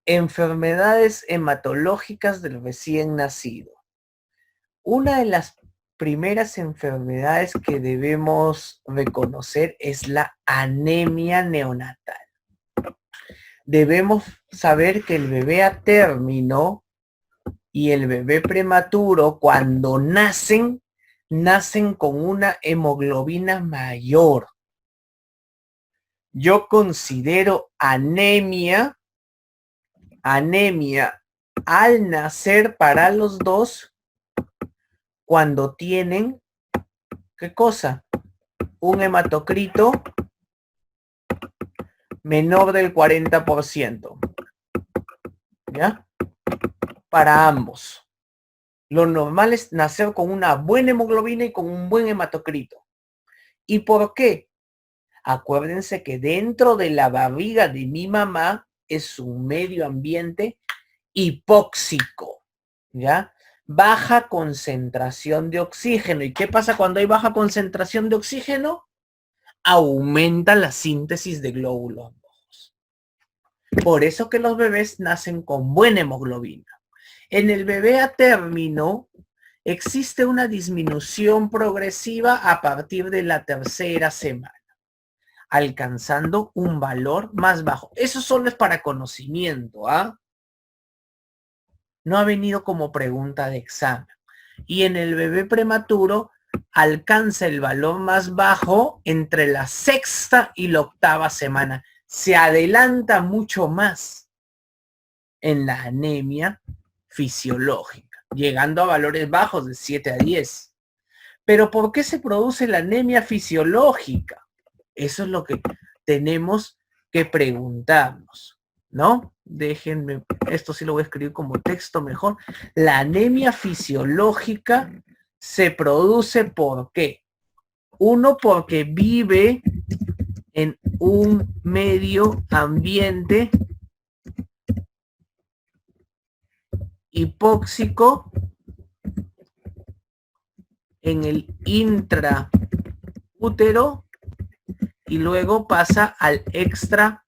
Enfermedades hematológicas del recién nacido. Una de las primeras enfermedades que debemos reconocer es la anemia neonatal. Debemos saber que el bebé a término y el bebé prematuro, cuando nacen con una hemoglobina mayor. Yo considero anemia al nacer para los dos cuando tienen, ¿qué cosa? Un hematocrito menor del 40%. ¿Ya? Para ambos. Lo normal es nacer con una buena hemoglobina y con un buen hematocrito. ¿Y por qué? Acuérdense que dentro de la barriga de mi mamá es un medio ambiente hipóxico, ¿ya? Baja concentración de oxígeno. ¿Y qué pasa cuando hay baja concentración de oxígeno? Aumenta la síntesis de glóbulos rojos. Por eso que los bebés nacen con buena hemoglobina. En el bebé a término existe una disminución progresiva a partir de la tercera semana, alcanzando un valor más bajo. Eso solo es para conocimiento, ¿ah? No ha venido como pregunta de examen. Y en el bebé prematuro alcanza el valor más bajo entre la sexta y la octava semana. Se adelanta mucho más en la anemia fisiológica, llegando a valores bajos de 7 a 10. Pero ¿por qué se produce la anemia fisiológica? Eso es lo que tenemos que preguntarnos, ¿no? Déjenme, esto sí lo voy a escribir como texto mejor. La anemia fisiológica se produce ¿por qué? Uno, porque vive en un medio ambiente hipóxico en el intraútero y luego pasa al extraútero,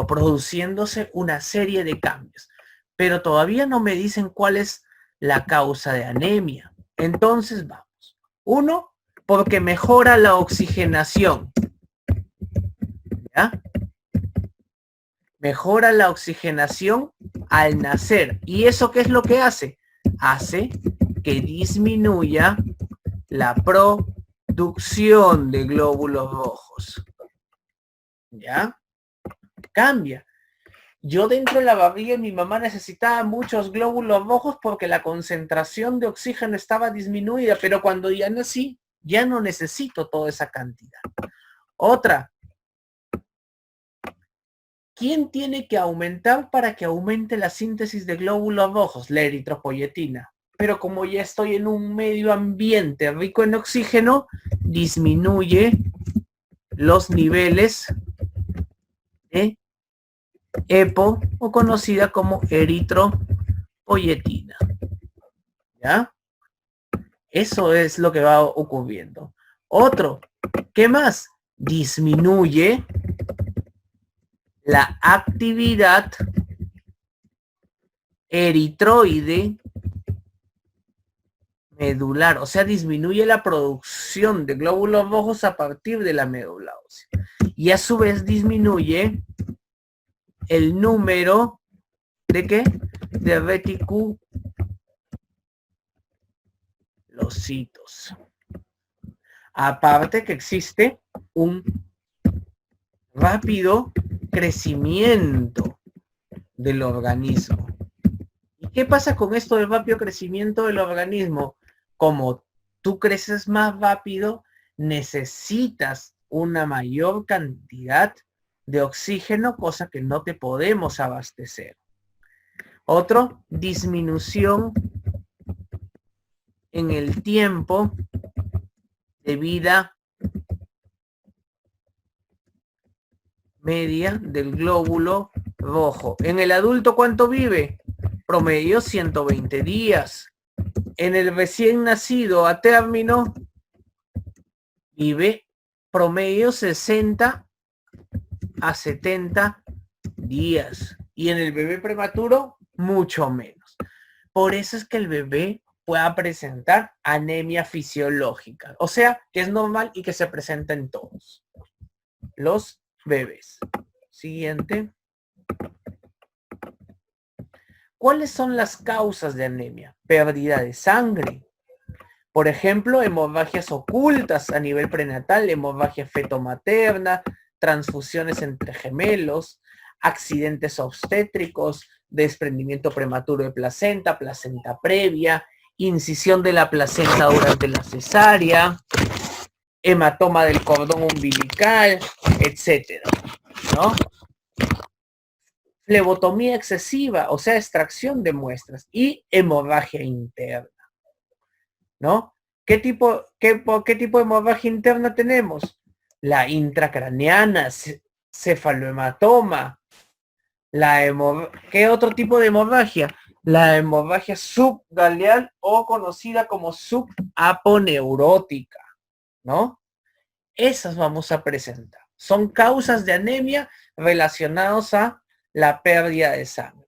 produciéndose una serie de cambios. Pero todavía no me dicen cuál es la causa de anemia. Entonces vamos. Uno, porque mejora la oxigenación. ¿Ya? Mejora la oxigenación al nacer. ¿Y eso qué es lo que hace? Hace que disminuya la producción de glóbulos rojos. ¿Ya? Cambia. Yo dentro de la barriga de mi mamá necesitaba muchos glóbulos rojos porque la concentración de oxígeno estaba disminuida, pero cuando ya nací, ya no necesito toda esa cantidad. Otra. ¿Quién tiene que aumentar para que aumente la síntesis de glóbulos rojos? La eritropoyetina. Pero como ya estoy en un medio ambiente rico en oxígeno, disminuye los niveles de EPO o conocida como eritropoyetina. ¿Ya? Eso es lo que va ocurriendo. Otro, ¿qué más? Disminuye la actividad eritroide medular, o sea, disminuye la producción de glóbulos rojos a partir de la médula ósea. Y a su vez disminuye el número de ¿qué? De reticulocitos. Aparte que existe un rápido crecimiento del organismo. ¿Y qué pasa con esto del rápido crecimiento del organismo? Como tú creces más rápido, necesitas una mayor cantidad de oxígeno, cosa que no te podemos abastecer. Otro, disminución en el tiempo de vida media del glóbulo rojo. En el adulto, ¿cuánto vive? Promedio 120 días. En el recién nacido a término, vive promedio 60 a 70 días. Y en el bebé prematuro, mucho menos. Por eso es que el bebé pueda presentar anemia fisiológica. O sea, que es normal y que se presenta en todos los bebés. Siguiente. ¿Cuáles son las causas de anemia? Pérdida de sangre. Por ejemplo, hemorragias ocultas a nivel prenatal, hemorragia fetomaterna, transfusiones entre gemelos, accidentes obstétricos, desprendimiento prematuro de placenta, placenta previa, incisión de la placenta durante la cesárea, hematoma del cordón umbilical, etcétera, ¿no? Flebotomía excesiva, o sea, extracción de muestras y hemorragia interna, ¿no? ¿Qué tipo de hemorragia interna tenemos? La intracraneana, cefalohematoma. ¿Qué otro tipo de hemorragia? La hemorragia subgaleal o conocida como subaponeurótica, ¿no? Esas vamos a presentar. Son causas de anemia relacionadas a la pérdida de sangre.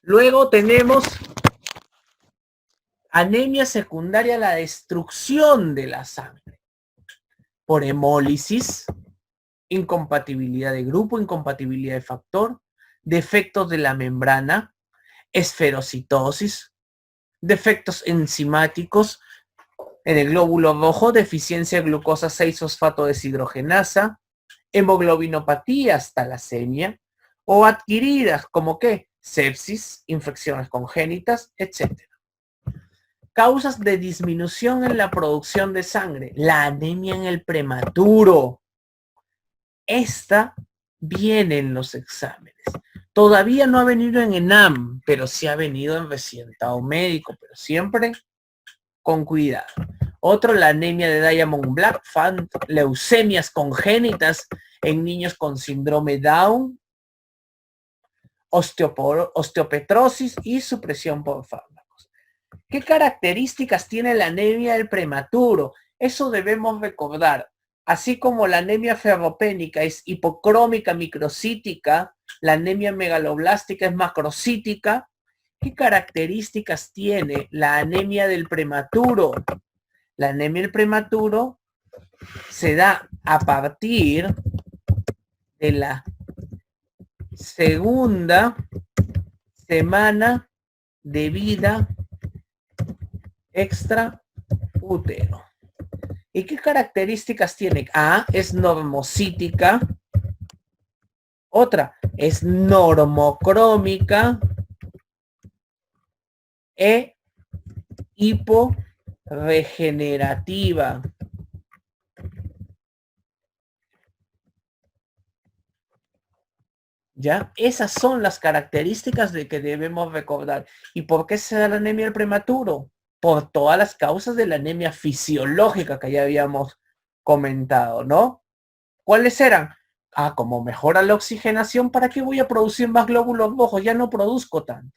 Luego tenemos anemia secundaria a la destrucción de la sangre por hemólisis, incompatibilidad de grupo, incompatibilidad de factor, defectos de la membrana, esferocitosis, defectos enzimáticos en el glóbulo rojo, deficiencia de glucosa 6-fosfato deshidrogenasa, hemoglobinopatías, talasemia, o adquiridas como que sepsis, infecciones congénitas, etc. Causas de disminución en la producción de sangre, la anemia en el prematuro. Esta viene en los exámenes. Todavía no ha venido en ENAM, pero sí ha venido en recientado médico, pero siempre con cuidado. Otro, la anemia de Diamond-Blackfan, leucemias congénitas en niños con síndrome Down, osteopetrosis y supresión por fármacos. ¿Qué características tiene la anemia del prematuro? Eso debemos recordar. Así como la anemia ferropénica es hipocrómica microcítica, la anemia megaloblástica es macrocítica. ¿Qué características tiene la anemia del prematuro? La anemia del prematuro se da a partir de la segunda semana de vida extraútero. ¿Y qué características tiene? A, es normocítica. Otra, es normocrómica. E, hiporegenerativa. ¿Ya? Esas son las características de que debemos recordar. ¿Y por qué se da la anemia del prematuro? Por todas las causas de la anemia fisiológica que ya habíamos comentado, ¿no? ¿Cuáles eran? Como mejora la oxigenación, ¿para qué voy a producir más glóbulos rojos? Ya no produzco tanto.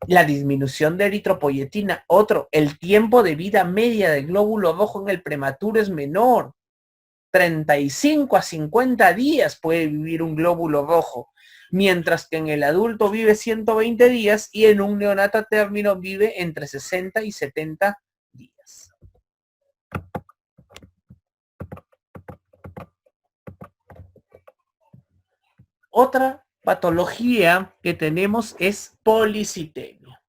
La disminución de eritropoyetina. Otro, el tiempo de vida media del glóbulo rojo en el prematuro es menor. 35 a 50 días puede vivir un glóbulo rojo, mientras que en el adulto vive 120 días y en un neonato a término vive entre 60 y 70 días. Otra patología que tenemos es policitemia.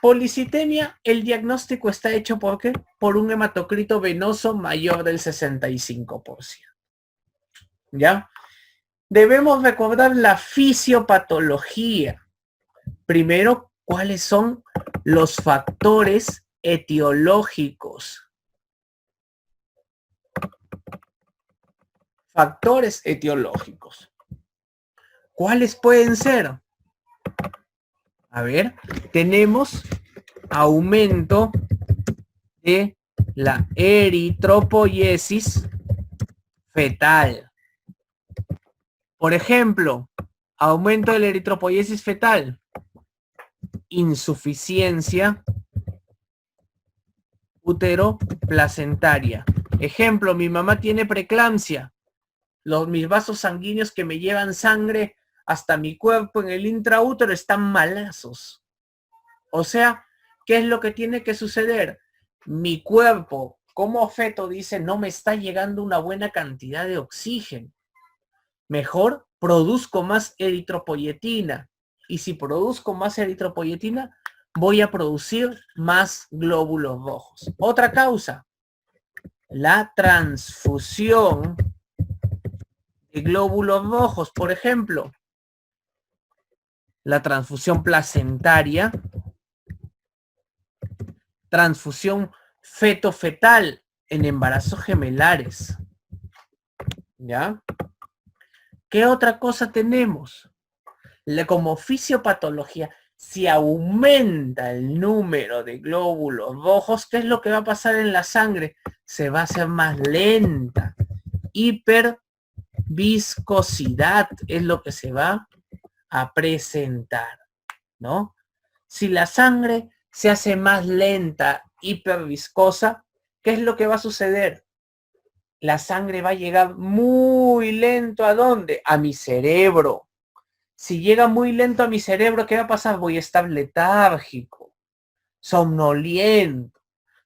Policitemia, el diagnóstico está hecho ¿por qué? Por un hematocrito venoso mayor del 65%. ¿Ya? Debemos recordar la fisiopatología. Primero, ¿cuáles son los factores etiológicos? Factores etiológicos. ¿Cuáles pueden ser? A ver, tenemos aumento de la eritropoiesis fetal. Por ejemplo, aumento de la eritropoiesis fetal, insuficiencia uteroplacentaria. Ejemplo, mi mamá tiene preeclampsia. Mis vasos sanguíneos que me llevan sangre hasta mi cuerpo en el intraútero están malazos. O sea, ¿qué es lo que tiene que suceder? Mi cuerpo, como feto, dice, no me está llegando una buena cantidad de oxígeno. Mejor produzco más eritropoyetina. Y si produzco más eritropoyetina, voy a producir más glóbulos rojos. Otra causa, la transfusión de glóbulos rojos. Por ejemplo, la transfusión placentaria, transfusión feto-fetal en embarazos gemelares. ¿Ya? ¿Qué otra cosa tenemos? Como fisiopatología, si aumenta el número de glóbulos rojos, ¿qué es lo que va a pasar en la sangre? Se va a hacer más lenta. Hiperviscosidad es lo que se va a presentar, ¿no? Si la sangre se hace más lenta, hiperviscosa, ¿qué es lo que va a suceder? La sangre va a llegar muy lento, ¿a dónde? A mi cerebro. Si llega muy lento a mi cerebro, ¿qué va a pasar? Voy a estar letárgico, somnoliento,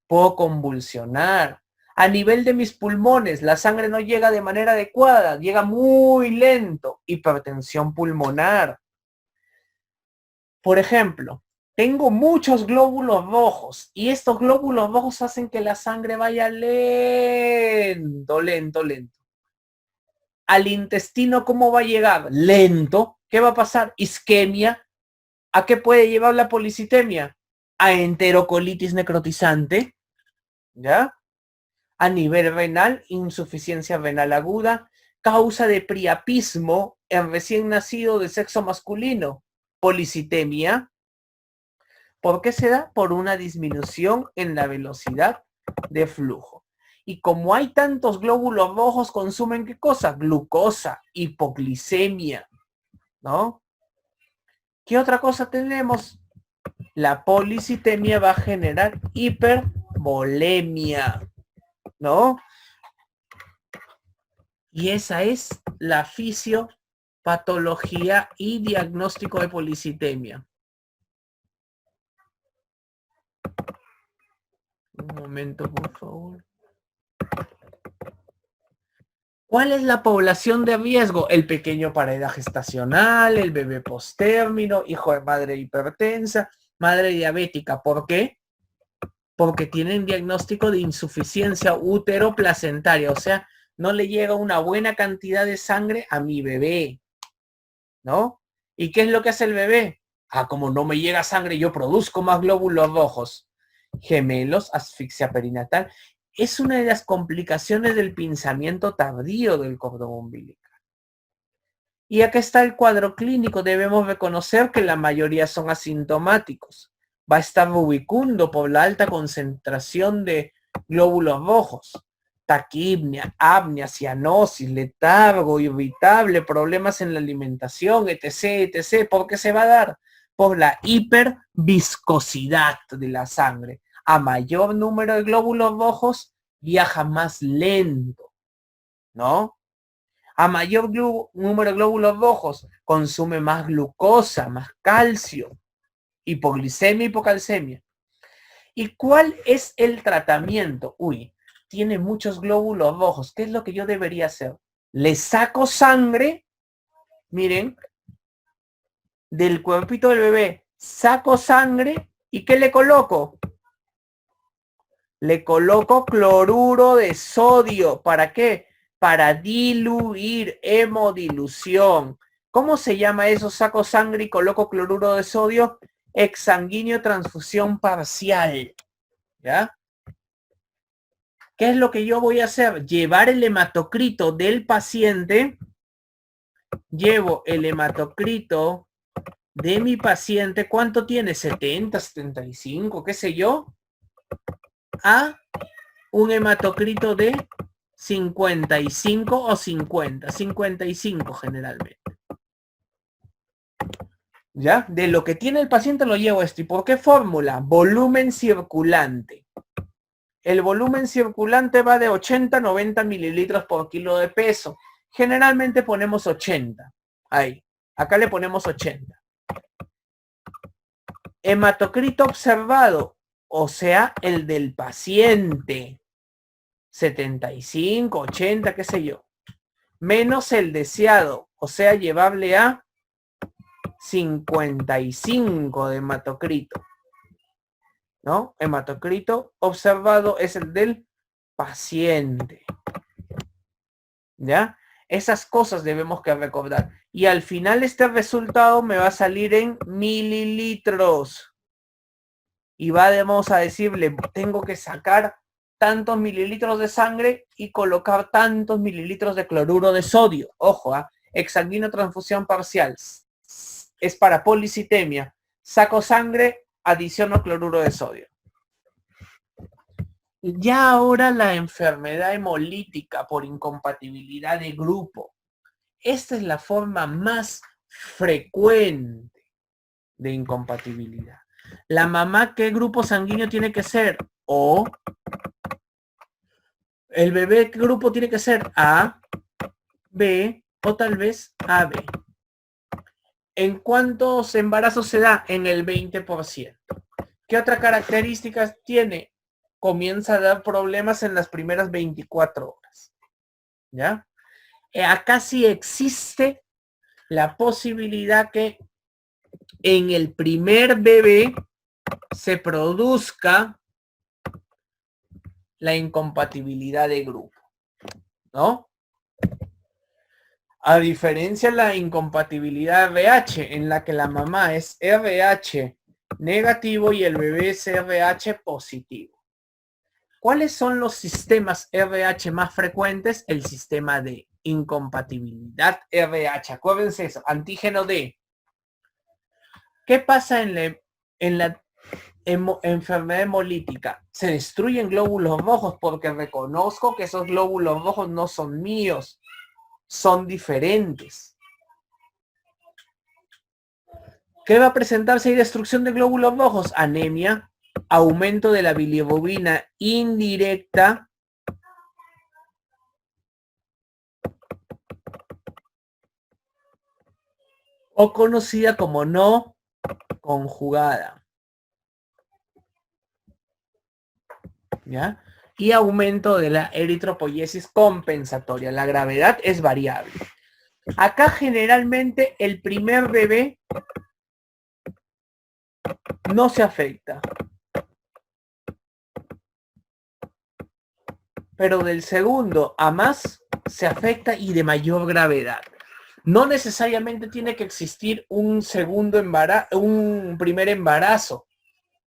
puedo convulsionar. A nivel de mis pulmones, la sangre no llega de manera adecuada, llega muy lento, hipertensión pulmonar. Por ejemplo, tengo muchos glóbulos rojos y estos glóbulos rojos hacen que la sangre vaya lento, lento, lento. Al intestino, ¿cómo va a llegar? Lento. ¿Qué va a pasar? Isquemia. ¿A qué puede llevar la policitemia? A enterocolitis necrotizante. ¿Ya? A nivel renal, insuficiencia renal aguda, causa de priapismo en recién nacido de sexo masculino. Policitemia. ¿Por qué se da? Por una disminución en la velocidad de flujo. Y como hay tantos glóbulos rojos, consumen ¿qué cosa? Glucosa, hipoglicemia, ¿no? ¿Qué otra cosa tenemos? La policitemia va a generar hipervolemia, ¿no? Y esa es la fisiopatología y diagnóstico de policitemia. Un momento, por favor. ¿Cuál es la población de riesgo? El pequeño para edad gestacional, el bebé postérmino, hijo de madre hipertensa, madre diabética. ¿Por qué? Porque tienen diagnóstico de insuficiencia útero-placentaria, o sea, no le llega una buena cantidad de sangre a mi bebé, ¿no? ¿Y qué es lo que hace el bebé? Ah, como no me llega sangre, yo produzco más glóbulos rojos. Gemelos, asfixia perinatal. Es una de las complicaciones del pinzamiento tardío del cordón umbilical. Y acá está el cuadro clínico. Debemos reconocer que la mayoría son asintomáticos. Va a estar rubicundo por la alta concentración de glóbulos rojos. Taquipnea, apnea, cianosis, letargo, irritable, problemas en la alimentación, etc., etc. ¿Por qué se va a dar? Por la hiperviscosidad de la sangre. A mayor número de glóbulos rojos, viaja más lento, ¿no? A mayor número de glóbulos rojos, consume más glucosa, más calcio, hipoglicemia, hipocalcemia. ¿Y cuál es el tratamiento? Uy, tiene muchos glóbulos rojos. ¿Qué es lo que yo debería hacer? Le saco sangre, miren, del cuerpito del bebé. Saco sangre y ¿qué le coloco? Le coloco cloruro de sodio. ¿Para qué? Para diluir, hemodilución. ¿Cómo se llama eso? Saco sangre y coloco cloruro de sodio. Exsanguíneo transfusión parcial. ¿Ya? ¿Qué es lo que yo voy a hacer? Llevar el hematocrito del paciente. Llevo el hematocrito de mi paciente. ¿Cuánto tiene? 70, 75, qué sé yo. A un hematocrito de 55 o 50. 55 generalmente. ¿Ya? De lo que tiene el paciente lo llevo esto. ¿Y por qué fórmula? Volumen circulante. El volumen circulante va de 80 a 90 mililitros por kilo de peso. Generalmente ponemos 80. Ahí. Acá le ponemos 80. Hematocrito observado, o sea, el del paciente. 75, 80, qué sé yo. Menos el deseado, o sea, llevable a 55 de hematocrito. ¿No? Hematocrito observado es el del paciente. ¿Ya? Esas cosas debemos que recordar. Y al final este resultado me va a salir en mililitros. Y vamos a decirle, tengo que sacar tantos mililitros de sangre y colocar tantos mililitros de cloruro de sodio. Ojo, exsanguino transfusión parcial. Es para policitemia. Saco sangre, adiciono cloruro de sodio. Ya ahora la enfermedad hemolítica por incompatibilidad de grupo. Esta es la forma más frecuente de incompatibilidad. La mamá, ¿qué grupo sanguíneo tiene que ser? O. El bebé, ¿qué grupo tiene que ser? A, B o tal vez AB. ¿En cuántos embarazos se da? En el 20%. ¿Qué otra características tiene? Comienza a dar problemas en las primeras 24 horas. ¿Ya? Acá sí existe la posibilidad que en el primer bebé se produzca la incompatibilidad de grupo, ¿no? A diferencia de la incompatibilidad RH, en la que la mamá es RH negativo y el bebé es RH positivo. ¿Cuáles son los sistemas RH más frecuentes? El sistema de incompatibilidad RH. Acuérdense eso, antígeno D. ¿Qué pasa en la enfermedad hemolítica? Se destruyen glóbulos rojos porque reconozco que esos glóbulos rojos no son míos, son diferentes. ¿Qué va a presentarse ahí? Destrucción de glóbulos rojos, anemia, aumento de la bilirrubina indirecta, o conocida como no conjugada. ¿Ya? Y aumento de la eritropoiesis compensatoria. La gravedad es variable. Acá generalmente el primer bebé no se afecta. Pero del segundo a más se afecta y de mayor gravedad. No necesariamente tiene que existir un segundo embarazo, un primer embarazo.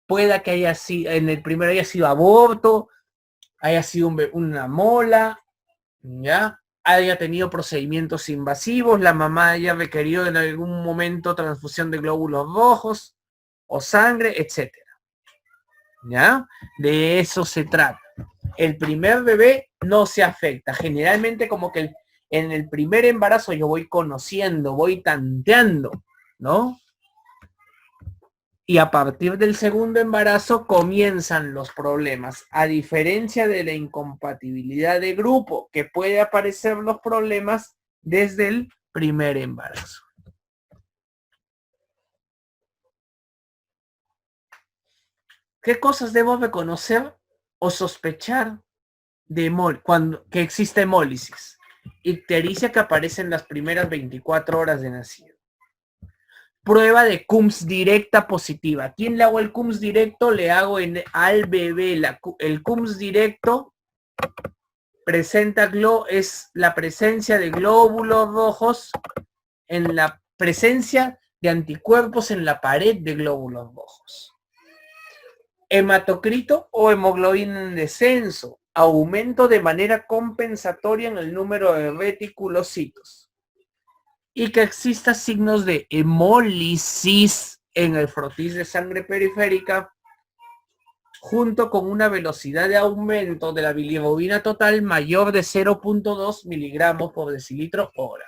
Pueda que haya sido, en el primero haya sido aborto, haya sido una mola, ¿ya? Haya tenido procedimientos invasivos, la mamá haya requerido en algún momento transfusión de glóbulos rojos o sangre, etcétera. ¿Ya? De eso se trata. El primer bebé no se afecta. Generalmente como que en el primer embarazo yo voy conociendo, voy tanteando, ¿no? Y a partir del segundo embarazo comienzan los problemas. A diferencia de la incompatibilidad de grupo, que puede aparecer los problemas desde el primer embarazo. ¿Qué cosas debo reconocer o sospechar de que existe hemólisis? Ictericia que aparece en las primeras 24 horas de nacido. Prueba de CUMS directa positiva. ¿A quién le hago el CUMS directo? Le hago al bebé. El CUMS directo presenta es la presencia de glóbulos rojos en la presencia de anticuerpos en la pared de glóbulos rojos. Hematocrito o hemoglobina en descenso. Aumento de manera compensatoria en el número de reticulocitos. Y que exista signos de hemólisis en el frotis de sangre periférica junto con una velocidad de aumento de la bilirrubina total mayor de 0.2 miligramos por decilitro hora.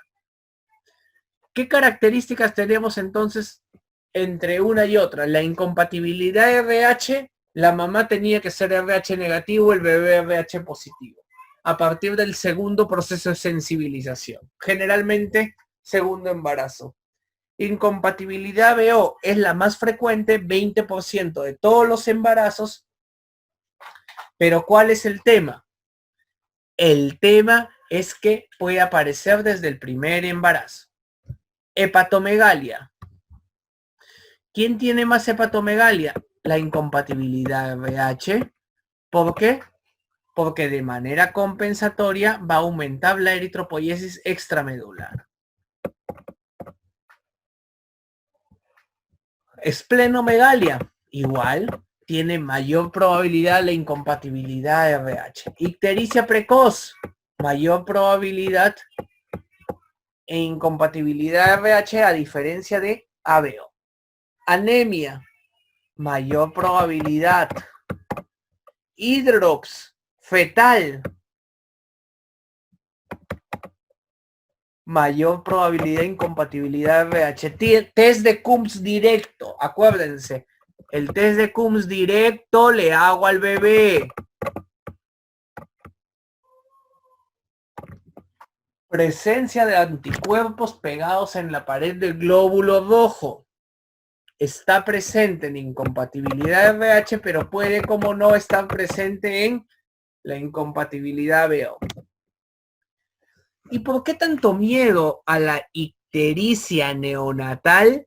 ¿Qué características tenemos entonces entre una y otra? La incompatibilidad RH La mamá tenía que ser RH negativo, el bebé RH positivo. A partir del segundo proceso de sensibilización. Generalmente, segundo embarazo. Incompatibilidad BO es la más frecuente, 20% de todos los embarazos. Pero ¿cuál es el tema? El tema es que puede aparecer desde el primer embarazo. Hepatomegalia. ¿Quién tiene más hepatomegalia? La incompatibilidad RH. ¿Por qué? Porque de manera compensatoria va a aumentar la eritropoiesis extramedular. Esplenomegalia, igual, tiene mayor probabilidad la incompatibilidad de RH. Ictericia precoz, mayor probabilidad e incompatibilidad de RH a diferencia de ABO. Anemia, mayor probabilidad. Hidrops, fetal, mayor probabilidad de incompatibilidad RH. Test de Coombs directo, acuérdense, el test de Coombs directo le hago al bebé. Presencia de anticuerpos pegados en la pared del glóbulo rojo. Está presente en incompatibilidad RH, pero puede, como no, estar presente en la incompatibilidad BO. ¿Y por qué tanto miedo a la ictericia neonatal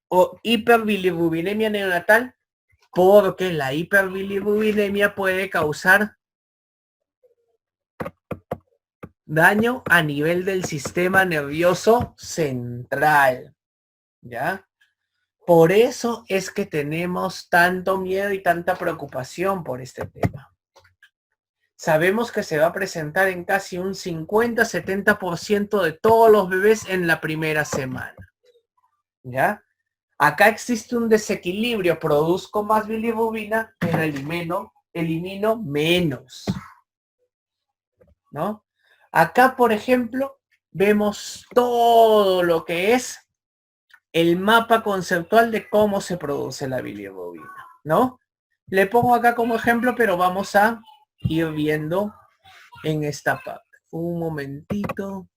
o hiperbilirubinemia neonatal? Porque la hiperbilirubinemia puede causar daño a nivel del sistema nervioso central, ¿ya? Por eso es que tenemos tanto miedo y tanta preocupación por este tema. Sabemos que se va a presentar en casi un 50-70% de todos los bebés en la primera semana, ¿ya? Acá existe un desequilibrio, produzco más bilirrubina, pero elimino menos, ¿no? Acá, por ejemplo, vemos todo lo que es el mapa conceptual de cómo se produce la bilirrubina, ¿no? Le pongo acá como ejemplo, pero vamos a ir viendo en esta parte. Un momentito.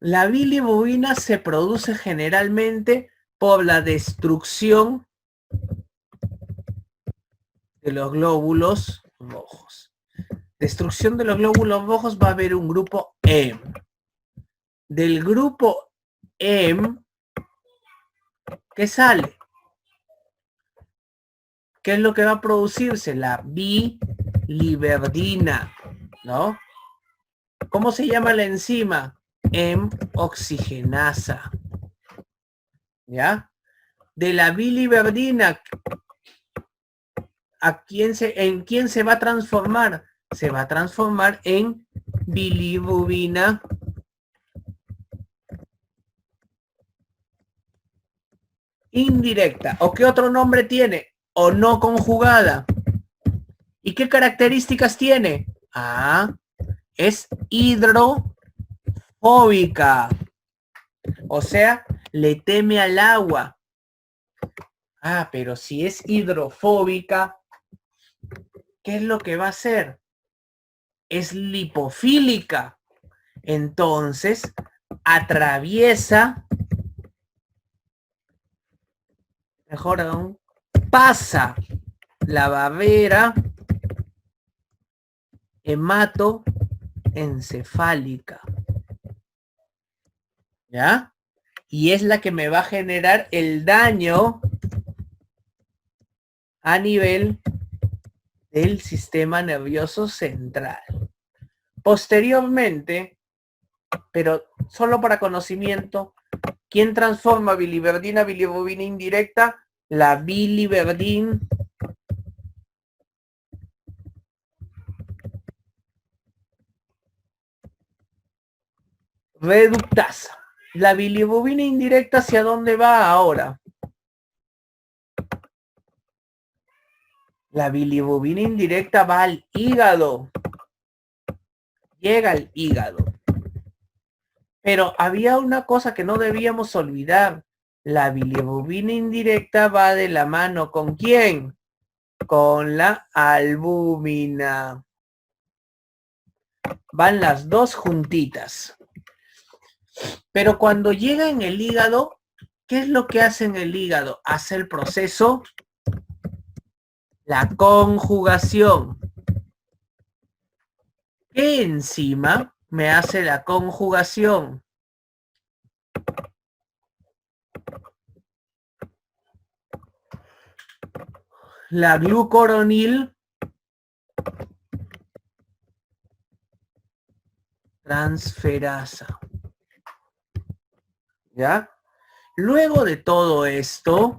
La bilirrubina se produce generalmente por la destrucción de los glóbulos rojos. Destrucción de los glóbulos rojos, va a haber un grupo M. Del grupo M, ¿qué sale? ¿Qué es lo que va a producirse? La biliverdina, ¿no? ¿Cómo se llama la enzima? M-oxigenasa. ¿Ya? De la biliverdina, ¿en quién se va a transformar? Se va a transformar en bilirrubina indirecta. ¿O qué otro nombre tiene? O no conjugada. ¿Y qué características tiene? Ah, es hidrofóbica. O sea, le teme al agua. Ah, pero si es hidrofóbica, ¿qué es lo que va a hacer? Es lipofílica. Entonces, atraviesa, mejor aún, pasa la barrera hematoencefálica. ¿Ya? Y es la que me va a generar el daño a nivel del sistema nervioso central. Posteriormente, pero solo para conocimiento, ¿quién transforma biliverdina a bilirrubina indirecta? La biliverdina reductasa. La bilirrubina indirecta, ¿hacia dónde va ahora? La bilirrubina indirecta va al hígado. Llega al hígado. Pero había una cosa que no debíamos olvidar. La bilirrubina indirecta va de la mano ¿con quién? Con la albúmina. Van las dos juntitas. Pero cuando llega en el hígado, ¿qué es lo que hace en el hígado? Hace el proceso, la conjugación. ¿Qué enzima me hace la conjugación? La glucoronil transferasa. ¿Ya? Luego de todo esto,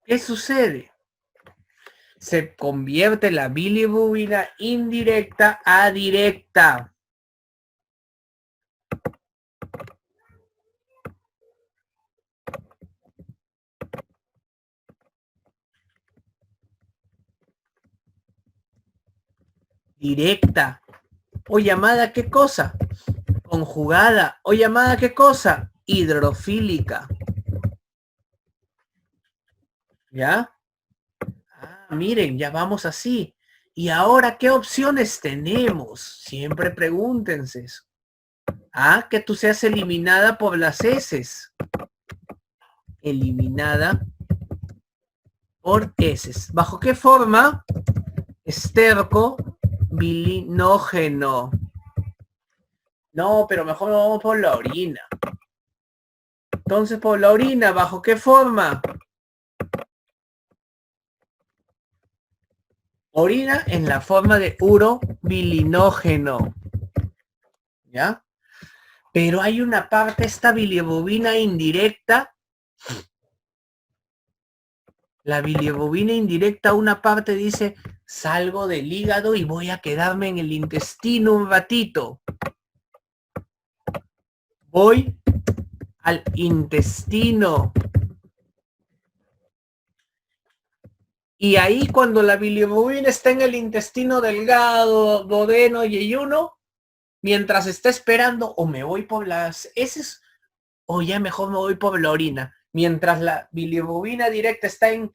¿qué sucede? Se convierte la bilirrubina indirecta a directa. Directa. ¿O llamada qué cosa? Conjugada. ¿O llamada qué cosa? Hidrofílica. ¿Ya? Miren, ya vamos así. ¿Y ahora qué opciones tenemos? Siempre pregúntense. Que tú seas eliminada por las heces. Eliminada por heces. ¿Bajo qué forma? Esterco bilinógeno. No, pero mejor vamos por la orina. Entonces, por la orina, ¿bajo qué forma? Orina en la forma de urobilinógeno. ¿Ya? Pero hay una parte, esta bilirrubina indirecta. La bilirrubina indirecta, una parte dice, salgo del hígado y voy a quedarme en el intestino un ratito. Voy al intestino. Y ahí cuando la bilirrubina está en el intestino delgado, duodeno y yeyuno, mientras está esperando, o me voy por las heces, o ya mejor me voy por la orina. Mientras la bilirrubina directa está en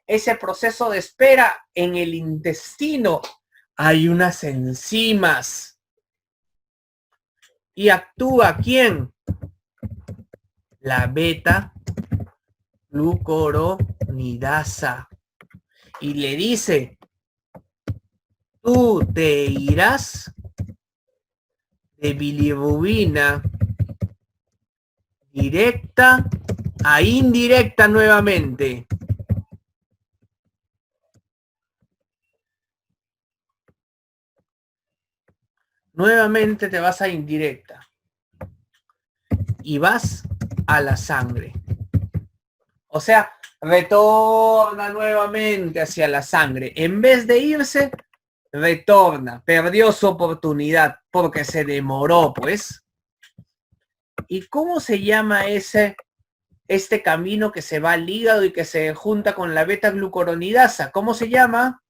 ese proceso de espera en el intestino, hay unas enzimas. ¿Y actúa quién? La beta glucuronidasa. Y le dice, tú te irás de bilirrubina directa a indirecta nuevamente. Nuevamente te vas a indirecta. Y vas a la sangre. O sea, retorna nuevamente hacia la sangre. En vez de irse, retorna. Perdió su oportunidad porque se demoró, pues. ¿Y cómo se llama este camino que se va al hígado y que se junta con la beta-glucuronidasa? ¿Cómo se llama?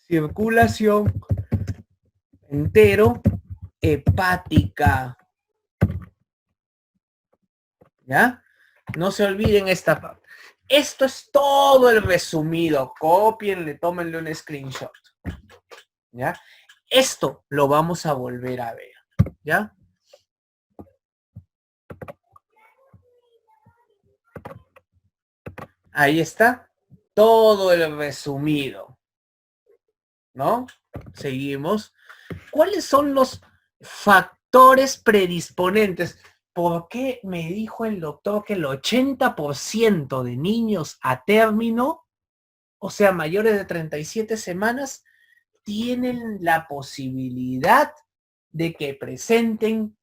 Circulación enterohepática. ¿Ya? No se olviden esta parte. Esto es todo el resumido. Cópienle, tómenle un screenshot. ¿Ya? Esto lo vamos a volver a ver. ¿Ya? Ahí está todo el resumido. ¿No? Seguimos. ¿Cuáles son los factores predisponentes? ¿Por qué me dijo el doctor que el 80% de niños a término, o sea, mayores de 37 semanas, tienen la posibilidad de que presenten,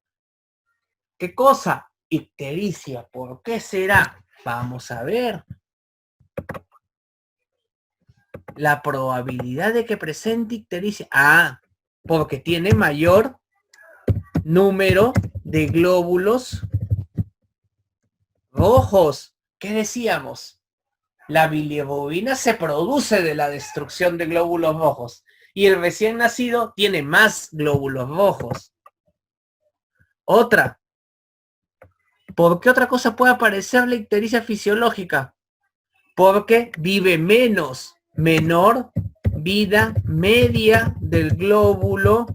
¿qué cosa? Ictericia. ¿Por qué será? Vamos a ver. La probabilidad de que presente ictericia. Porque tiene mayor número de glóbulos rojos. ¿Qué decíamos? La bilirrubina se produce de la destrucción de glóbulos rojos y el recién nacido tiene más glóbulos rojos. Otra. ¿Por qué otra cosa puede aparecer la ictericia fisiológica? Porque vive menos, menor vida media del glóbulo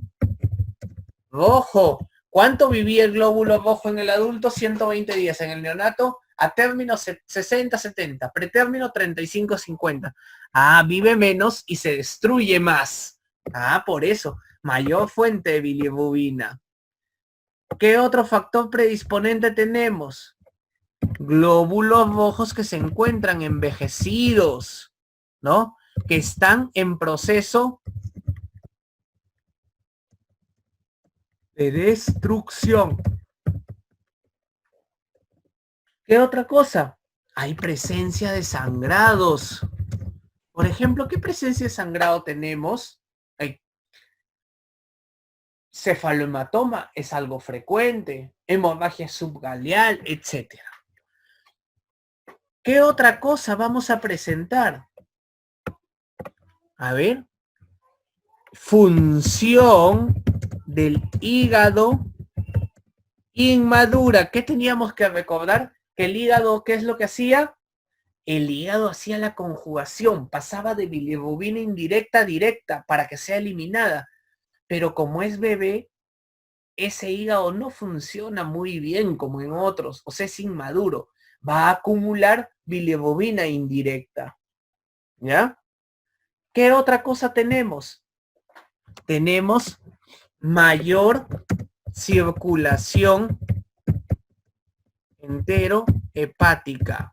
rojo. ¿Cuánto vivía el glóbulo rojo en el adulto? 120 días. En el neonato, a término 60, 70. Pretérmino 35, 50. Ah, vive menos y se destruye más. Ah, por eso. Mayor fuente de bilirrubina. ¿Qué otro factor predisponente tenemos? Glóbulos rojos que se encuentran envejecidos, ¿no? Que están en proceso de destrucción. ¿Qué otra cosa? Hay presencia de sangrados. Por ejemplo, ¿qué presencia de sangrado tenemos? Hay cefalohematoma es algo frecuente, hemorragia subgaleal, etc. ¿Qué otra cosa vamos a presentar? A ver. Función del hígado inmadura. ¿Qué teníamos que recordar? Que el hígado, ¿qué es lo que hacía? El hígado hacía la conjugación, pasaba de bilirrubina indirecta a directa para que sea eliminada. Pero como es bebé, ese hígado no funciona muy bien como en otros, o sea, es inmaduro. Va a acumular bilirrubina indirecta. ¿Ya? ¿Qué otra cosa tenemos? Tenemos mayor circulación enterohepática.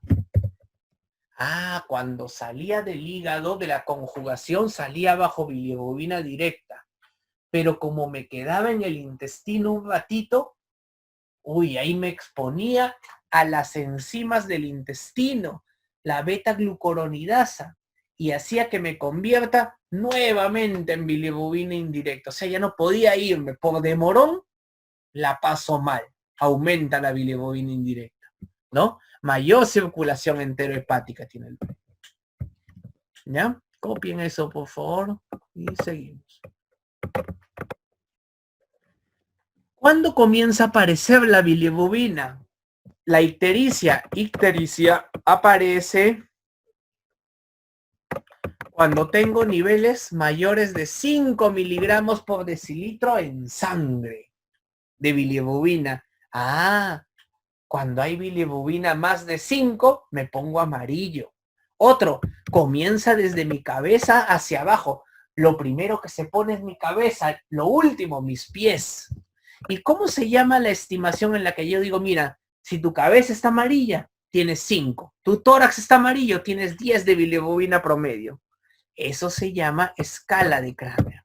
Ah, cuando salía del hígado de la conjugación salía bajo bilirrubina directa. Pero como me quedaba en el intestino un ratito, ahí me exponía a las enzimas del intestino, la beta-glucuronidasa, y hacía que me convierta nuevamente en bilirrubina indirecta. O sea, ya no podía irme. Por demorón, la paso mal. Aumenta la bilirrubina indirecta, ¿no? Mayor circulación enterohepática tiene el bebé. ¿Ya? Copien eso, por favor, y seguimos. ¿Cuándo comienza a aparecer la bilirrubina? La ictericia aparece cuando tengo niveles mayores de 5 miligramos por decilitro en sangre de bilirrubina. Ah, cuando hay bilirrubina más de 5, me pongo amarillo. Otro, comienza desde mi cabeza hacia abajo. Lo primero que se pone es mi cabeza, lo último, mis pies. ¿Y cómo se llama la estimación en la que yo digo, mira, si tu cabeza está amarilla, tienes 5. Tu tórax está amarillo, tienes 10 de bilirrubina promedio. Eso se llama escala de Kramer.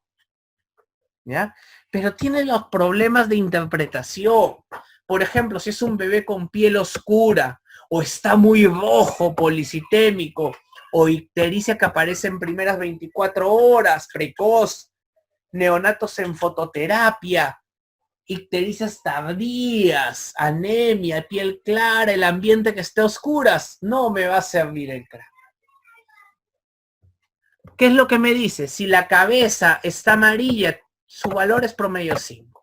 ¿Ya? Pero tiene los problemas de interpretación. Por ejemplo, si es un bebé con piel oscura, o está muy rojo, policitémico, o ictericia que aparece en primeras 24 horas, precoz, neonatos en fototerapia, ictericias tardías, anemia, piel clara, el ambiente que esté a oscuras, no me va a servir el Kramer. ¿Qué es lo que me dice? Si la cabeza está amarilla, su valor es promedio 5.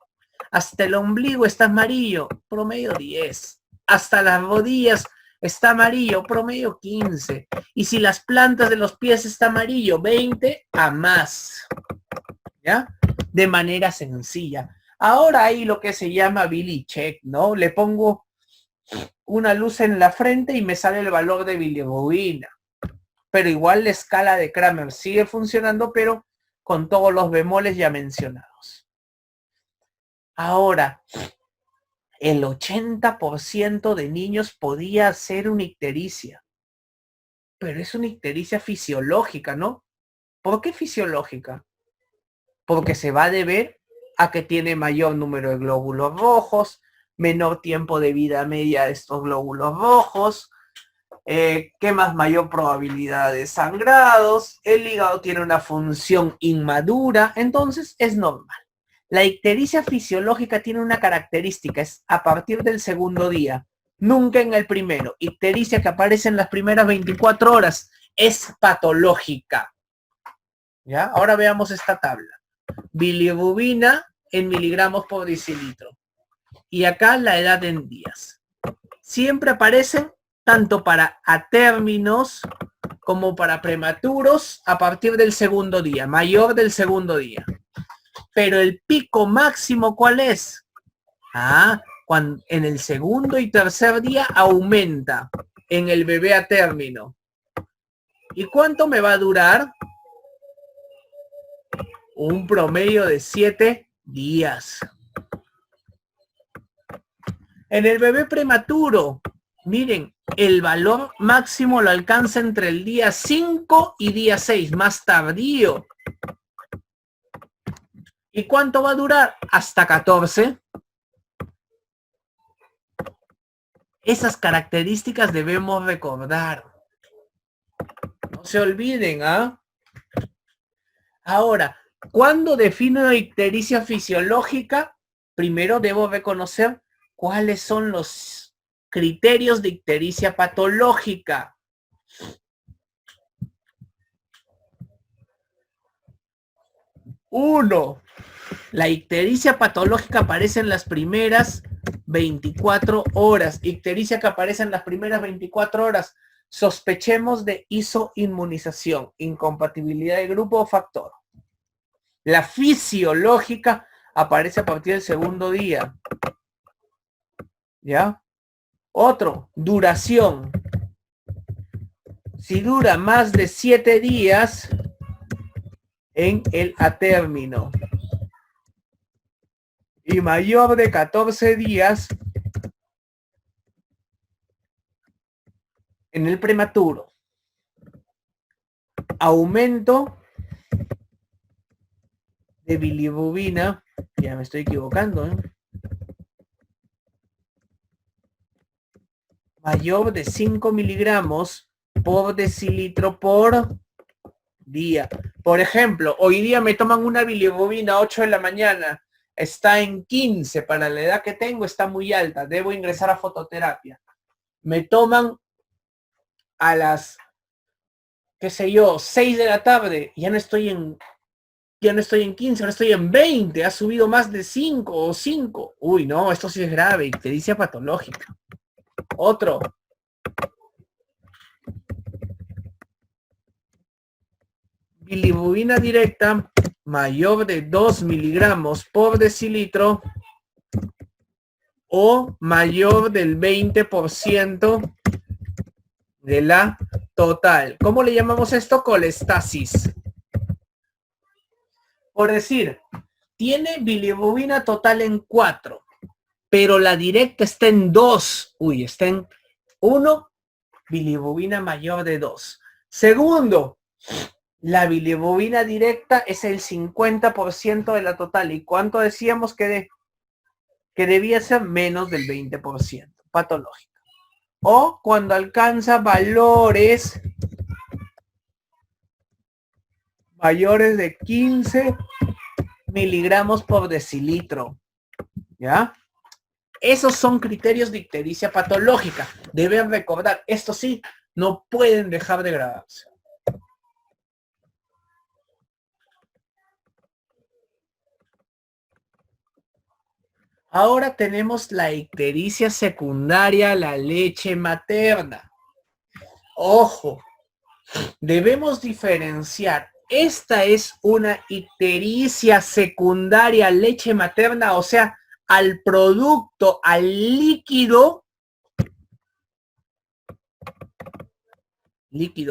Hasta el ombligo está amarillo, promedio 10. Hasta las rodillas está amarillo, promedio 15. Y si las plantas de los pies está amarillo, 20 a más. ¿Ya? De manera sencilla. Ahora hay lo que se llama Billy Check, ¿no? Le pongo una luz en la frente y me sale el valor de bilirrubina. Pero igual la escala de Kramer sigue funcionando, pero con todos los bemoles ya mencionados. Ahora, el 80% de niños podía hacer una ictericia, pero es una ictericia fisiológica, ¿no? ¿Por qué fisiológica? Porque se va a deber a que tiene mayor número de glóbulos rojos, menor tiempo de vida media de estos glóbulos rojos, ¿qué más? Mayor probabilidad de sangrados, el hígado tiene una función inmadura, entonces es normal. La ictericia fisiológica tiene una característica, es a partir del segundo día. Nunca en el primero. Ictericia que aparece en las primeras 24 horas es patológica. ¿Ya? Ahora veamos esta tabla. Bilirrubina en miligramos por decilitro. Y acá la edad en días. Siempre aparecen tanto para atérminos como para prematuros a partir del segundo día, mayor del segundo día. Pero el pico máximo, ¿cuál es? Cuando en el segundo y tercer día aumenta en el bebé a término. ¿Y cuánto me va a durar? Un promedio de 7 días. En el bebé prematuro, miren, el valor máximo lo alcanza entre el día 5 y día 6, más tardío. ¿Y cuánto va a durar? Hasta 14. Esas características debemos recordar. No se olviden, ¿ah? Ahora, ¿cuándo defino una ictericia fisiológica? Primero debo reconocer cuáles son los criterios de ictericia patológica. Uno, la ictericia patológica aparece en las primeras 24 horas. Ictericia que aparece en las primeras 24 horas. Sospechemos de isoinmunización, incompatibilidad de grupo o factor. La fisiológica aparece a partir del segundo día. ¿Ya? Otro, duración. Si dura más de 7 días en el atérmino y mayor de 14 días en el prematuro. Aumento de bilirrubina, ya me estoy equivocando, ¿eh? Mayor de 5 miligramos por decilitro por día. Por ejemplo, hoy día me toman una bilirrubina a 8 de la mañana, está en 15, para la edad que tengo está muy alta, debo ingresar a fototerapia. Me toman a las, qué sé yo, 6 de la tarde, ya no estoy en 15, ahora estoy en 20, ha subido más de 5 o 5. Uy, no, esto sí es grave, ictericia patológica. Otro. Bilirrubina directa mayor de 2 miligramos por decilitro o mayor del 20% de la total. ¿Cómo le llamamos esto? Colestasis. Por decir, tiene bilirrubina total en 4, pero la directa está en 2. Uy, está en 1, bilirrubina mayor de 2. Segundo, la bilirrubina directa es el 50% de la total. ¿Y cuánto decíamos que debía ser? Menos del 20%, patológica. O cuando alcanza valores mayores de 15 miligramos por decilitro. ¿Ya? Esos son criterios de ictericia patológica. Deben recordar, esto sí, no pueden dejar de grabarse. Ahora tenemos la ictericia secundaria a la leche materna. Ojo, debemos diferenciar. Esta es una ictericia secundaria a leche materna, o sea, al producto, al líquido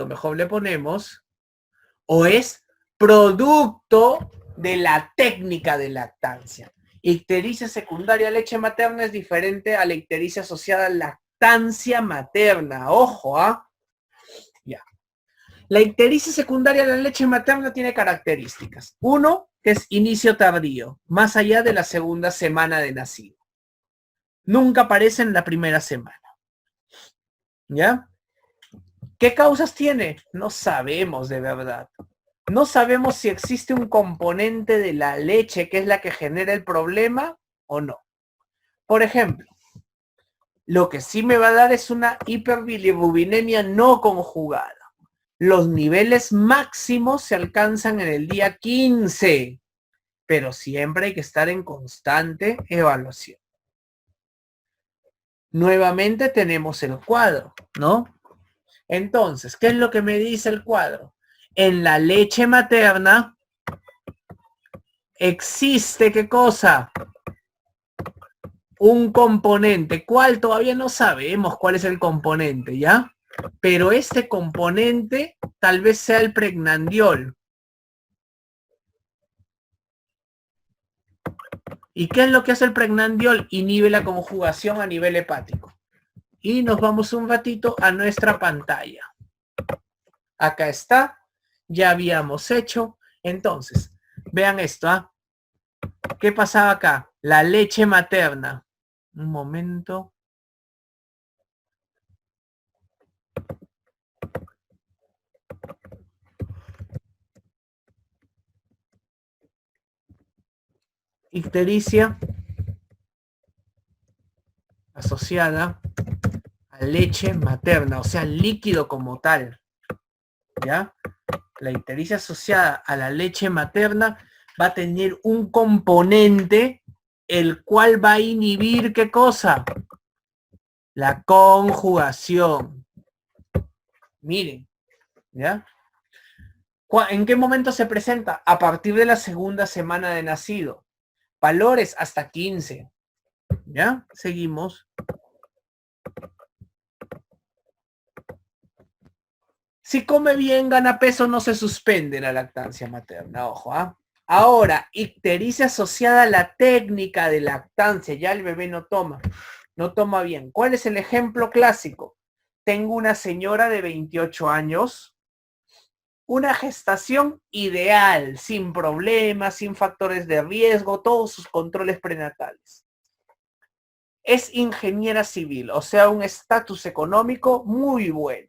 mejor le ponemos, o es producto de la técnica de lactancia. Ictericia secundaria a leche materna es diferente a la ictericia asociada a lactancia materna. Ojo, ¿ah? Ya. La ictericia secundaria a la leche materna tiene características. Uno, que es inicio tardío, más allá de la segunda semana de nacido. Nunca aparece en la primera semana. ¿Ya? ¿Qué causas tiene? No sabemos de verdad. No sabemos si existe un componente de la leche que es la que genera el problema o no. Por ejemplo, Lo que sí me va a dar es una hiperbilirubinemia no conjugada. Los niveles máximos se alcanzan en el día 15, pero siempre hay que estar en constante evaluación. Nuevamente tenemos el cuadro, ¿no? Entonces, ¿qué es lo que me dice el cuadro? En la leche materna existe, ¿qué cosa? Un componente. ¿Cuál? Todavía no sabemos cuál es el componente, ¿ya? Pero este componente tal vez sea el pregnandiol. ¿Y qué es lo que hace el pregnandiol? Inhibe la conjugación a nivel hepático. Y nos vamos un ratito a nuestra pantalla. Acá está. Ya habíamos hecho. Entonces, vean esto, ¿ah? ¿Qué pasaba acá? La leche materna. Un momento. Ictericia asociada a leche materna, o sea, líquido como tal. ¿Ya? La ictericia asociada a la leche materna va a tener un componente el cual va a inhibir ¿qué cosa? La conjugación. Miren, ¿ya? ¿En qué momento se presenta? A partir de la segunda semana de nacido. Valores hasta 15. ¿Ya? Seguimos. Si come bien, gana peso, no se suspende la lactancia materna. Ojo, ¿ah? Ahora, ictericia asociada a la técnica de lactancia. Ya el bebé no toma bien. ¿Cuál es el ejemplo clásico? Tengo una señora de 28 años, una gestación ideal, sin problemas, sin factores de riesgo, todos sus controles prenatales. Es ingeniera civil, o sea, un estatus económico muy bueno.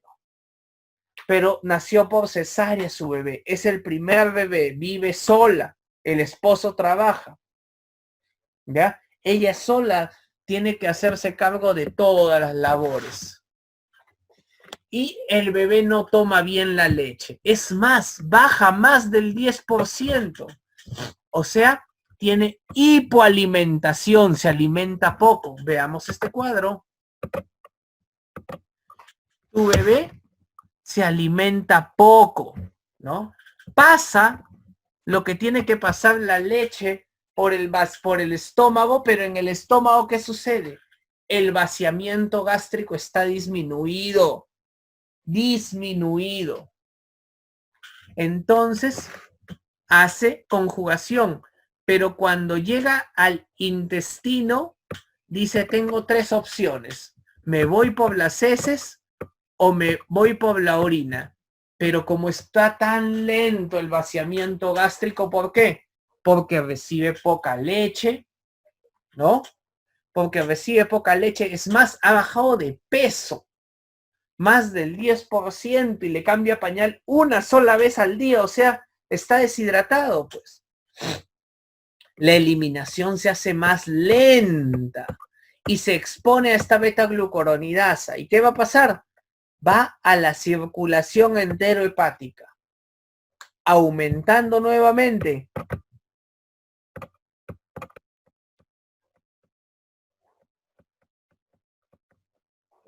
Pero nació por cesárea su bebé. Es el primer bebé, vive sola. El esposo trabaja. ¿Ya? Ella sola tiene que hacerse cargo de todas las labores. Y el bebé no toma bien la leche. Es más, baja más del 10%. O sea, tiene hipoalimentación, se alimenta poco. Veamos este cuadro. Tu bebé se alimenta poco, ¿no? Pasa lo que tiene que pasar la leche por el estómago, pero en el estómago, ¿qué sucede? El vaciamiento gástrico está disminuido. Entonces, hace conjugación, pero cuando llega al intestino, dice, tengo tres opciones. Me voy por las heces o me voy por la orina. Pero como está tan lento el vaciamiento gástrico, ¿por qué? Porque recibe poca leche, ¿no? Porque recibe poca leche. Es más, ha bajado de peso, más del 10% y le cambia pañal una sola vez al día. O sea, está deshidratado, pues. La eliminación se hace más lenta y se expone a esta beta-glucuronidasa. ¿Y qué va a pasar? Va a la circulación enterohepática, aumentando nuevamente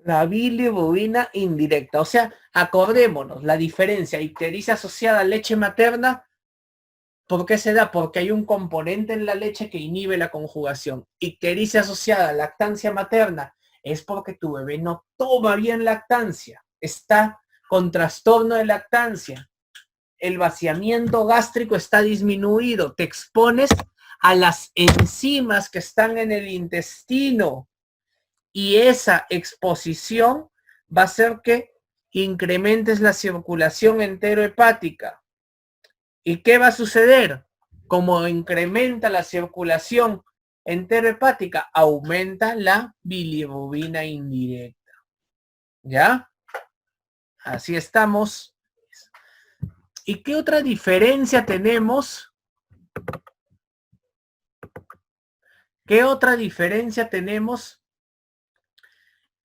la bilirrubina indirecta. O sea, acordémonos, la diferencia, ictericia asociada a leche materna, ¿por qué se da? Porque hay un componente en la leche que inhibe la conjugación. Ictericia asociada a lactancia materna es porque tu bebé no toma bien lactancia, está con trastorno de lactancia. El vaciamiento gástrico está disminuido, te expones a las enzimas que están en el intestino y esa exposición va a hacer que incrementes la circulación enterohepática. ¿Y qué va a suceder? Como incrementa la circulación enterohepática, aumenta la bilirrubina indirecta. ¿Ya? Así estamos. ¿Y qué otra diferencia tenemos? ¿Qué otra diferencia tenemos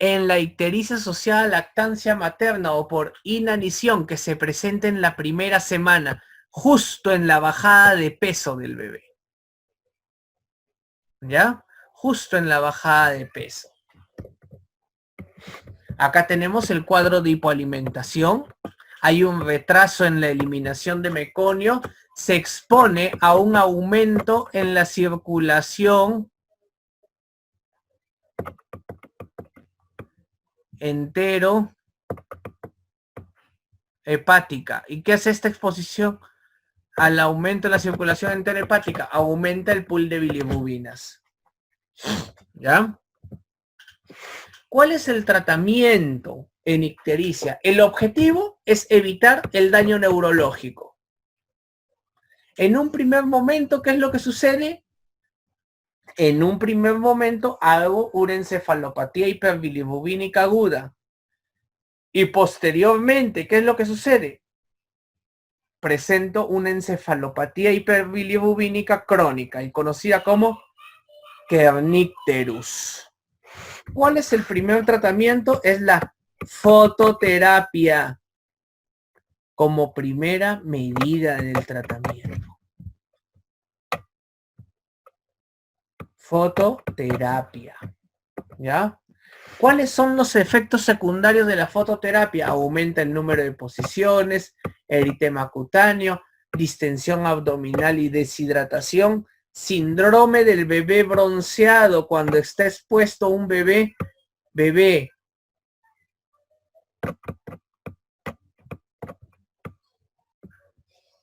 en la ictericia asociada a lactancia materna o por inanición que se presenta en la primera semana, justo en la bajada de peso del bebé. ¿Ya? Justo en la bajada de peso. Acá tenemos el cuadro de hipoalimentación. Hay un retraso en la eliminación de meconio. Se expone a un aumento en la circulación entero hepática. ¿Y qué hace esta exposición al aumento de la circulación enterohepática? Aumenta el pool de bilirrubinas. ¿Ya? ¿Cuál es el tratamiento en ictericia? El objetivo es evitar el daño neurológico. En un primer momento, ¿qué es lo que sucede? En un primer momento hago una encefalopatía hiperbilirrubínica aguda. Y posteriormente, ¿qué es lo que sucede? Presento una encefalopatía hiperbilirrubínica crónica y conocida como kernicterus. ¿Cuál es el primer tratamiento? Es la fototerapia como primera medida del tratamiento. Fototerapia. ¿Ya? ¿Cuáles son los efectos secundarios de la fototerapia? Aumenta el número de posiciones, eritema cutáneo, distensión abdominal y deshidratación, síndrome del bebé bronceado cuando está expuesto un bebé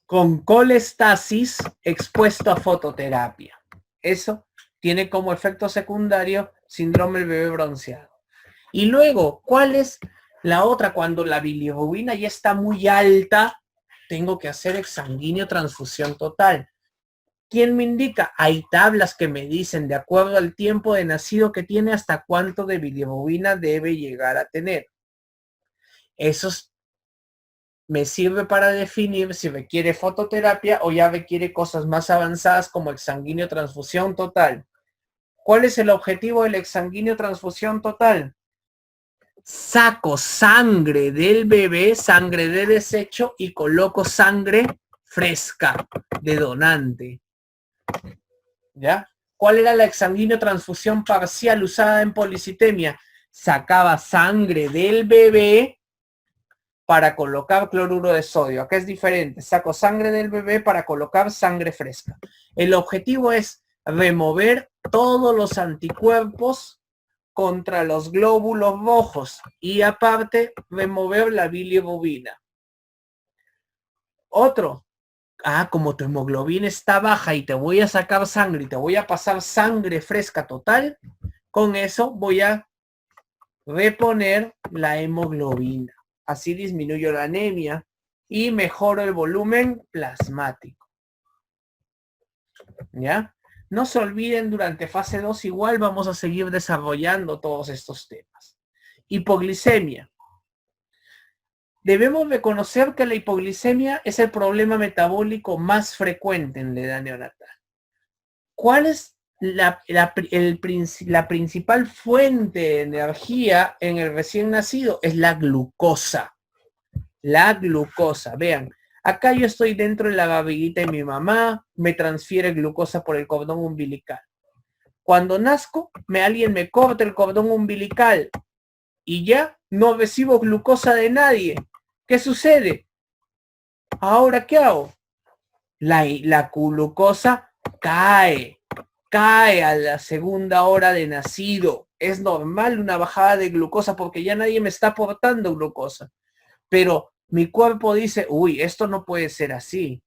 con colestasis expuesto a fototerapia. Eso tiene como efecto secundario síndrome del bebé bronceado. Y luego, ¿cuál es la otra? Cuando la bilirrubina ya está muy alta, tengo que hacer exsanguíneo transfusión total. ¿Quién me indica? Hay tablas que me dicen, de acuerdo al tiempo de nacido que tiene, hasta cuánto de bilirrubina debe llegar a tener. Eso me sirve para definir si requiere fototerapia o ya requiere cosas más avanzadas como exsanguíneo transfusión total. ¿Cuál es el objetivo del exsanguíneo transfusión total? Saco sangre del bebé, sangre de desecho, y coloco sangre fresca de donante. ¿Ya? ¿Cuál era la exsanguíneo transfusión parcial usada en policitemia? Sacaba sangre del bebé para colocar cloruro de sodio. Acá es diferente. Saco sangre del bebé para colocar sangre fresca. El objetivo es remover todos los anticuerpos contra los glóbulos rojos y aparte remover la bilirrubina. Otro, como tu hemoglobina está baja y te voy a sacar sangre y te voy a pasar sangre fresca total, con eso voy a reponer la hemoglobina. Así disminuyo la anemia y mejoro el volumen plasmático. ¿Ya? No se olviden, durante fase 2 igual vamos a seguir desarrollando todos estos temas. Hipoglicemia. Debemos reconocer que la hipoglicemia es el problema metabólico más frecuente en la edad neonatal. ¿Cuál es la principal fuente de energía en el recién nacido? Es la glucosa. La glucosa. Vean, acá yo estoy dentro de la barriguita de mi mamá, me transfiere glucosa por el cordón umbilical. Cuando nazco, alguien me corta el cordón umbilical y ya no recibo glucosa de nadie. ¿Qué sucede? ¿Ahora qué hago? La glucosa cae a la segunda hora de nacido. Es normal una bajada de glucosa porque ya nadie me está aportando glucosa. Pero mi cuerpo dice, uy, esto no puede ser así.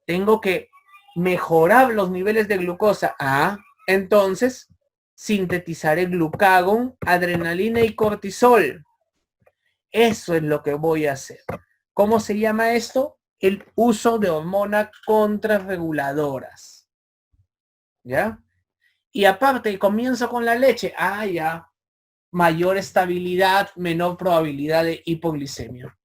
Tengo que mejorar los niveles de glucosa. Entonces sintetizaré glucagón, adrenalina y cortisol. Eso es lo que voy a hacer. ¿Cómo se llama esto? El uso de hormonas contrarreguladoras. ¿Ya? Y aparte, comienzo con la leche. Ya. Mayor estabilidad, menor probabilidad de hipoglicemia.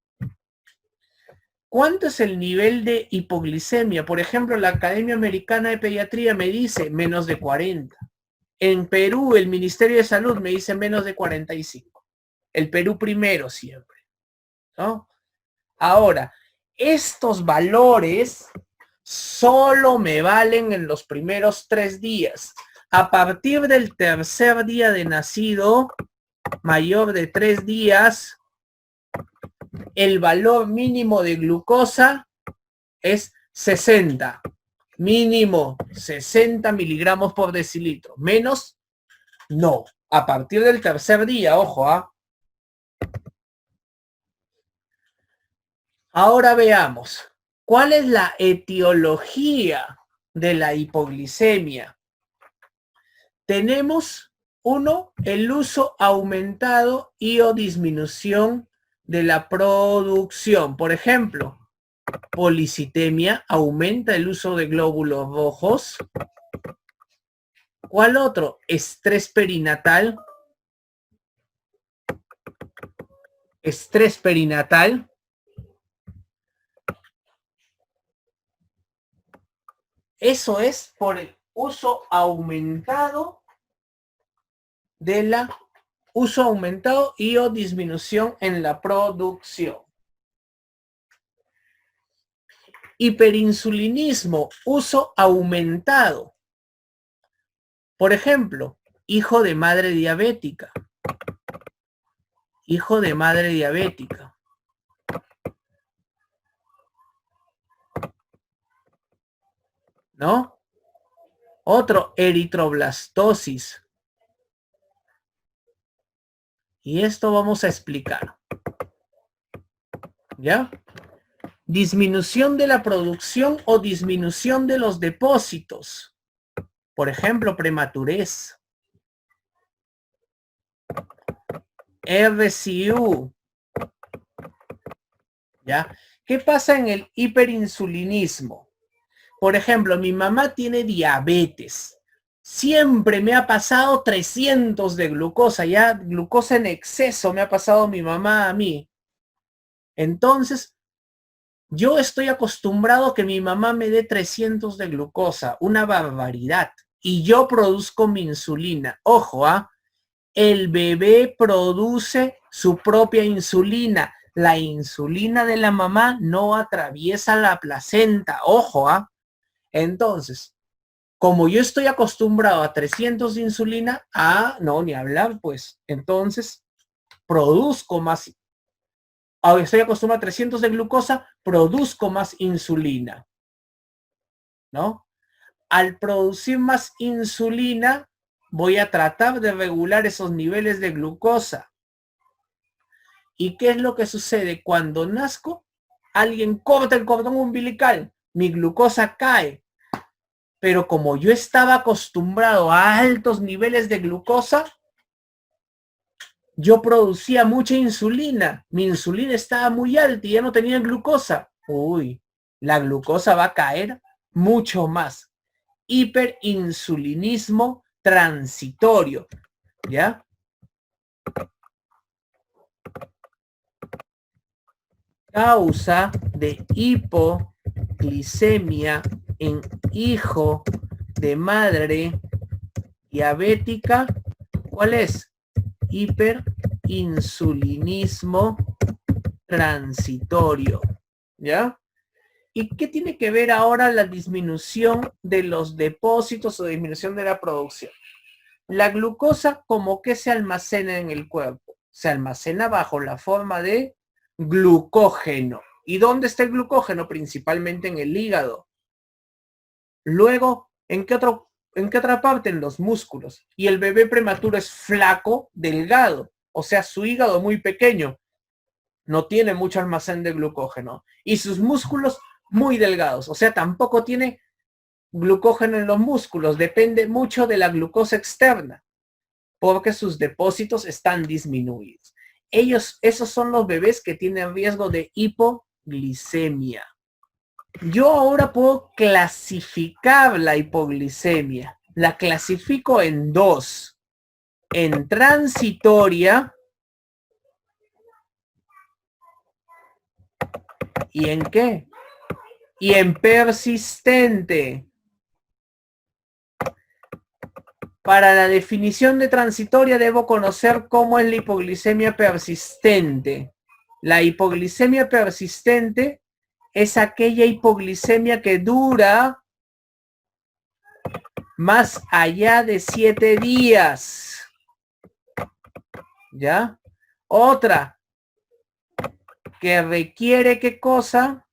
¿Cuánto es el nivel de hipoglicemia? Por ejemplo, la Academia Americana de Pediatría me dice menos de 40. En Perú, el Ministerio de Salud me dice menos de 45. El Perú primero siempre, ¿no? Ahora, estos valores solo me valen en los primeros 3 días. A partir del tercer día de nacido, mayor de 3 días, el valor mínimo de glucosa es 60. Mínimo 60 miligramos por decilitro. Menos, no. A partir del tercer día, ojo, ¿ah? Ahora veamos, ¿cuál es la etiología de la hipoglicemia? Tenemos, uno, el uso aumentado y o disminución de la producción. Por ejemplo, policitemia, aumenta el uso de glóbulos rojos. ¿Cuál otro? Estrés perinatal. Estrés perinatal. Eso es por el uso aumentado de la uso aumentado y o disminución en la producción. Hiperinsulinismo, uso aumentado. Por ejemplo, hijo de madre diabética. Hijo de madre diabética. ¿No? Otro, eritroblastosis. Y esto vamos a explicar. ¿Ya? Disminución de la producción o disminución de los depósitos. Por ejemplo, prematurez. RCU. ¿Ya? ¿Qué pasa en el hiperinsulinismo? Por ejemplo, mi mamá tiene diabetes. Siempre me ha pasado 300 de glucosa, ya glucosa en exceso me ha pasado mi mamá a mí. Entonces, yo estoy acostumbrado a que mi mamá me dé 300 de glucosa, una barbaridad. Y yo produzco mi insulina. Ojo, ¿ah? El bebé produce su propia insulina. La insulina de la mamá no atraviesa la placenta. Ojo, ¿ah? Entonces, como yo estoy acostumbrado a 300 de insulina, no, ni hablar, pues. Entonces, produzco más. Ahora estoy acostumbrado a 300 de glucosa, produzco más insulina, ¿no? Al producir más insulina, voy a tratar de regular esos niveles de glucosa. ¿Y qué es lo que sucede? Cuando nazco, alguien corta el cordón umbilical, mi glucosa cae. Pero como yo estaba acostumbrado a altos niveles de glucosa, yo producía mucha insulina. Mi insulina estaba muy alta y ya no tenía glucosa. Uy, la glucosa va a caer mucho más. Hiperinsulinismo transitorio, ¿ya? Causa de hipoglicemia en hijo de madre diabética, ¿cuál es? Hiperinsulinismo transitorio, ¿ya? ¿Y qué tiene que ver ahora la disminución de los depósitos o disminución de la producción? La glucosa, ¿cómo que se almacena en el cuerpo? Se almacena bajo la forma de glucógeno. ¿Y dónde está el glucógeno? Principalmente en el hígado. Luego, ¿en qué otra parte? En los músculos. Y el bebé prematuro es flaco, delgado. O sea, su hígado muy pequeño. No tiene mucho almacén de glucógeno. Y sus músculos muy delgados. O sea, tampoco tiene glucógeno en los músculos. Depende mucho de la glucosa externa. Porque sus depósitos están disminuidos. Esos son los bebés que tienen riesgo de hipoglicemia. Yo ahora puedo clasificar la hipoglicemia. La clasifico en dos. En transitoria y en qué? Y en persistente. Para la definición de transitoria debo conocer cómo es la hipoglicemia persistente. La hipoglicemia persistente es aquella hipoglicemia que dura más allá de 7 días. ¿Ya? Otra, que requiere, ¿qué cosa?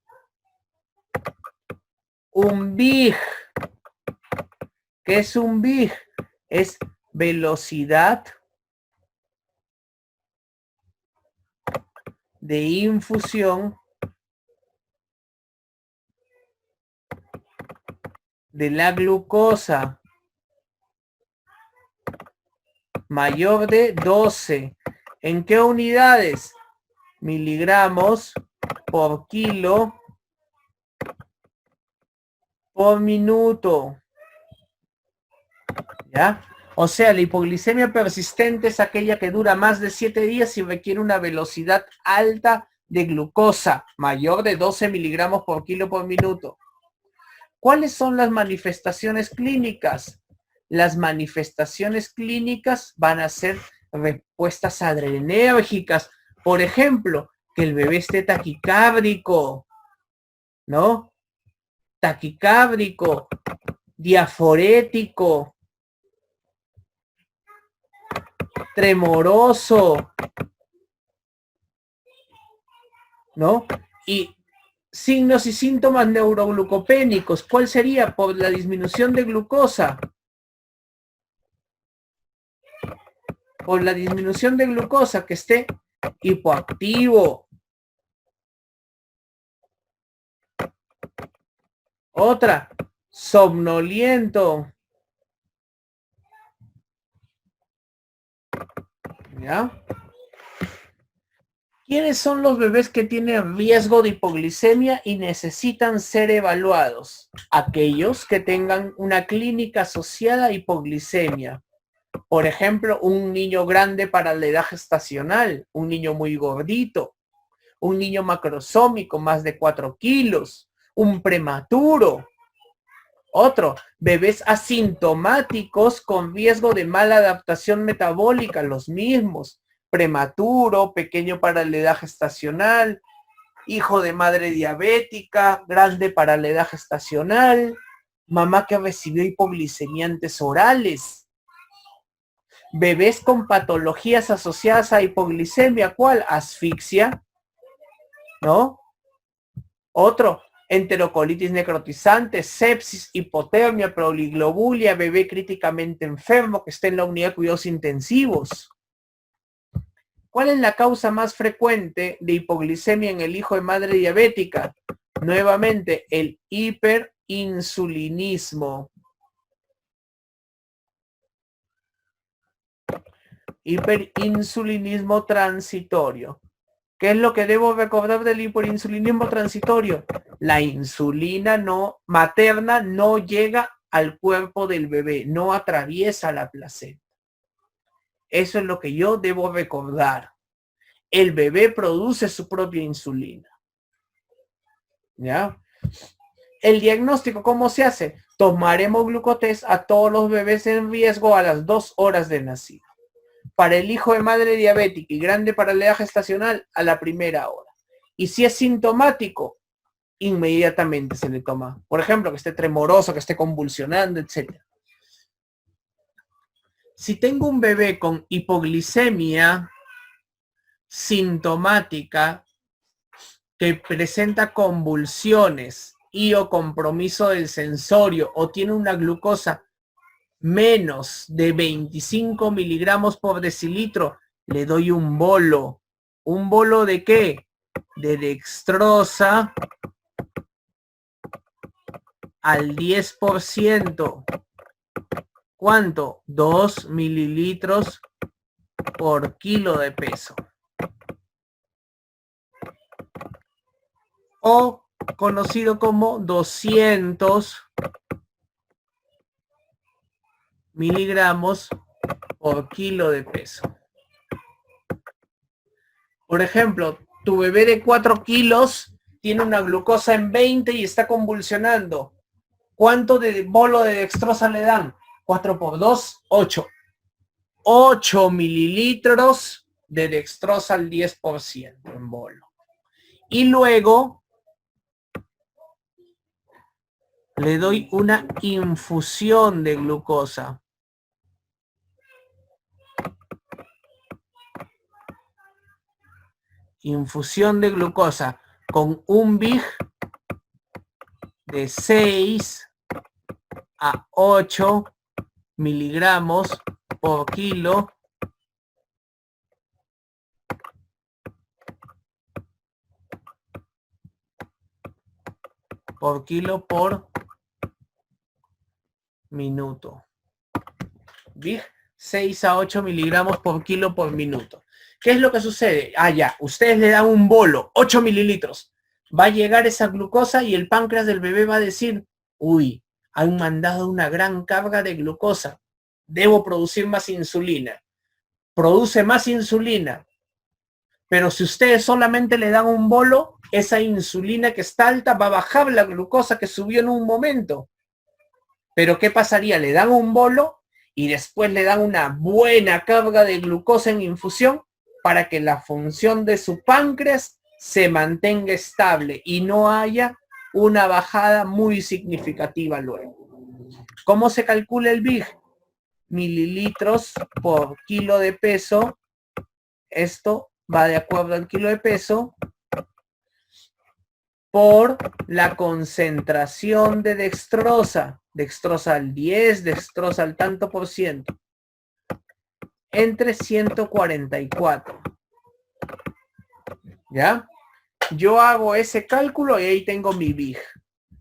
Un VIG. ¿Qué es un VIG? Es velocidad de infusión de la glucosa mayor de 12. ¿En qué unidades? Miligramos por kilo por minuto. ¿Ya? O sea, la hipoglicemia persistente es aquella que dura más de 7 días y requiere una velocidad alta de glucosa, mayor de 12 miligramos por kilo por minuto. ¿Cuáles son las manifestaciones clínicas? Las manifestaciones clínicas van a ser respuestas adrenérgicas. Por ejemplo, que el bebé esté taquicárdico, ¿no? Taquicárdico, diaforético, tremoroso, ¿no? Y signos y síntomas neuroglucopénicos. ¿Cuál sería? Por la disminución de glucosa. Por la disminución de glucosa, que esté hipoactivo. Otra, somnoliento. ¿Ya? ¿Quiénes son los bebés que tienen riesgo de hipoglicemia y necesitan ser evaluados? Aquellos que tengan una clínica asociada a hipoglicemia. Por ejemplo, un niño grande para la edad gestacional, un niño muy gordito, un niño macrosómico, más de 4 kilos, un prematuro. Otro, bebés asintomáticos con riesgo de mala adaptación metabólica, los mismos. Prematuro, pequeño para la edad gestacional, hijo de madre diabética, grande para la edad gestacional, mamá que recibió hipoglicemiantes orales. Bebés con patologías asociadas a hipoglicemia, ¿cuál? Asfixia, ¿no? Otro, enterocolitis necrotizante, sepsis, hipotermia, proliglobulia, bebé críticamente enfermo que esté en la unidad de cuidados intensivos. ¿Cuál es la causa más frecuente de hipoglicemia en el hijo de madre diabética? Nuevamente, el hiperinsulinismo. Hiperinsulinismo transitorio. ¿Qué es lo que debo recordar del hiperinsulinismo transitorio? La insulina materna no llega al cuerpo del bebé, no atraviesa la placenta. Eso es lo que yo debo recordar. El bebé produce su propia insulina. ¿Ya? El diagnóstico, ¿cómo se hace? Tomar hemoglucotest a todos los bebés en riesgo a las 2 horas de nacido. Para el hijo de madre diabética y grande para la edad gestacional, a la primera hora. Y si es sintomático, inmediatamente se le toma. Por ejemplo, que esté tremoroso, que esté convulsionando, etc. Si tengo un bebé con hipoglicemia sintomática que presenta convulsiones y o compromiso del sensorio o tiene una glucosa menos de 25 miligramos por decilitro, le doy un bolo. ¿Un bolo de qué? De dextrosa al 10%. ¿Cuánto? 2 mililitros por kilo de peso. O conocido como 200 miligramos por kilo de peso. Por ejemplo, tu bebé de 4 kilos tiene una glucosa en 20 y está convulsionando. ¿Cuánto de bolo de dextrosa le dan? 4 por 2, 8. 8 mililitros de dextrosa al 10% en bolo. Y luego le doy una infusión de glucosa. Infusión de glucosa con un BIG de 6 a 8 miligramos por kilo por minuto. BIG 6 a 8 miligramos por kilo por minuto. ¿Qué es lo que sucede? Ya, ustedes le dan un bolo, 8 mililitros. Va a llegar esa glucosa y el páncreas del bebé va a decir, uy, han mandado una gran carga de glucosa. Debo producir más insulina. Produce más insulina. Pero si ustedes solamente le dan un bolo, esa insulina que está alta va a bajar la glucosa que subió en un momento. Pero ¿qué pasaría? Le dan un bolo y después le dan una buena carga de glucosa en infusión para que la función de su páncreas se mantenga estable y no haya una bajada muy significativa luego. ¿Cómo se calcula el BIG? Mililitros por kilo de peso. Esto va de acuerdo al kilo de peso por la concentración de dextrosa. Dextrosa al 10, dextrosa al tanto por ciento. Entre 144. ¿Ya? Yo hago ese cálculo y ahí tengo mi BIG.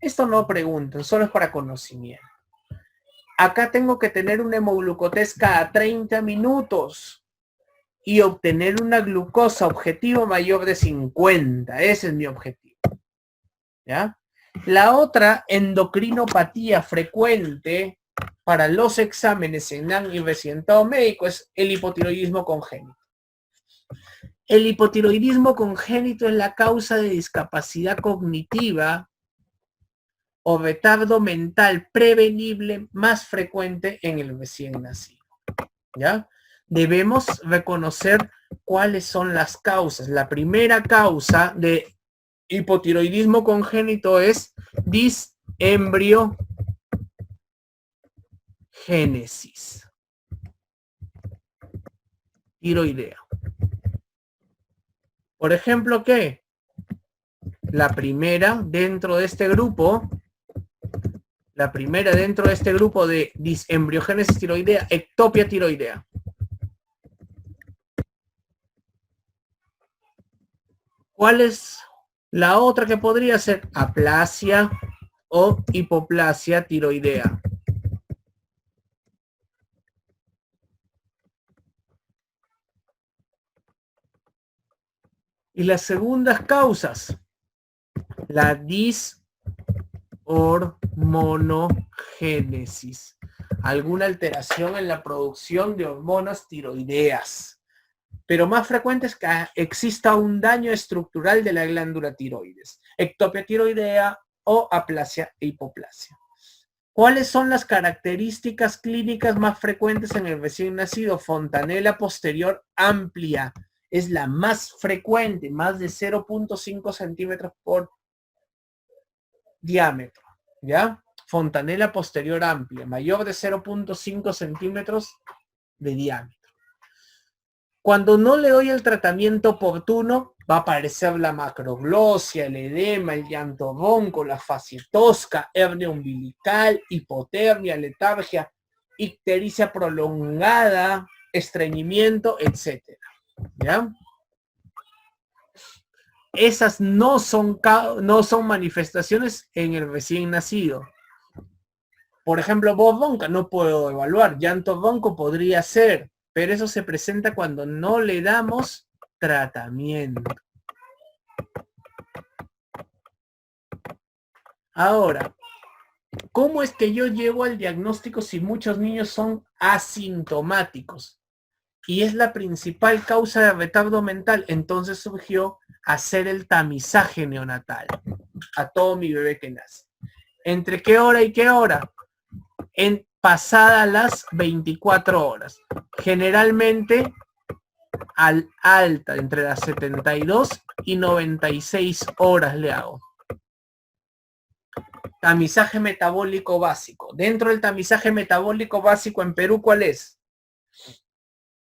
Esto no preguntan, solo es para conocimiento. Acá tengo que tener una hemoglucotés cada 30 minutos y obtener una glucosa objetivo mayor de 50. Ese es mi objetivo. ¿Ya? La otra endocrinopatía frecuente para los exámenes en NAN y recientado médico es el hipotiroidismo congénito. El hipotiroidismo congénito es la causa de discapacidad cognitiva o retardo mental prevenible más frecuente en el recién nacido. ¿Ya? Debemos reconocer cuáles son las causas. La primera causa de hipotiroidismo congénito es disembriogénesis tiroidea. Por ejemplo, ¿qué? La primera dentro de este grupo de disembriogénesis tiroidea, ectopia tiroidea. ¿Cuál es la otra que podría ser? Aplasia o hipoplasia tiroidea. Y las segundas causas, la dishormonogénesis, alguna alteración en la producción de hormonas tiroideas. Pero más frecuente es que exista un daño estructural de la glándula tiroides, ectopia tiroidea o aplasia e hipoplasia. ¿Cuáles son las características clínicas más frecuentes en el recién nacido? Fontanela posterior amplia. Es la más frecuente, más de 0.5 centímetros por diámetro, ¿ya? Fontanela posterior amplia, mayor de 0.5 centímetros de diámetro. Cuando no le doy el tratamiento oportuno, va a aparecer la macroglosia, el edema, el llanto ronco, la fase tosca, hernia umbilical, hipotermia, letargia, ictericia prolongada, estreñimiento, etc. ¿Ya? Esas no son manifestaciones en el recién nacido. Por ejemplo, voz ronca no puedo evaluar. Llanto ronco podría ser, pero eso se presenta cuando no le damos tratamiento. Ahora, ¿cómo es que yo llego al diagnóstico si muchos niños son asintomáticos? Y es la principal causa de retardo mental. Entonces surgió hacer el tamizaje neonatal a todo mi bebé que nace. ¿Entre qué hora y qué hora? pasadas las 24 horas. Generalmente al alta, entre las 72 y 96 horas le hago. Tamizaje metabólico básico. Dentro del tamizaje metabólico básico en Perú, ¿cuál es?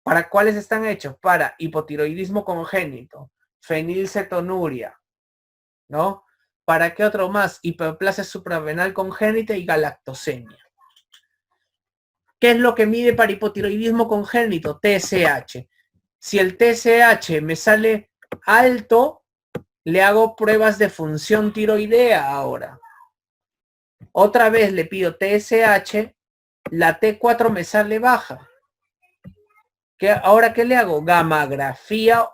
¿Para cuáles están hechos? Para hipotiroidismo congénito, fenilcetonuria, ¿no? ¿Para qué otro más? Hiperplasia suprarrenal congénita y galactosemia. ¿Qué es lo que mide para hipotiroidismo congénito? TSH. Si el TSH me sale alto, le hago pruebas de función tiroidea ahora. Otra vez le pido TSH, la T4 me sale baja. ¿Ahora qué le hago? Gammagrafía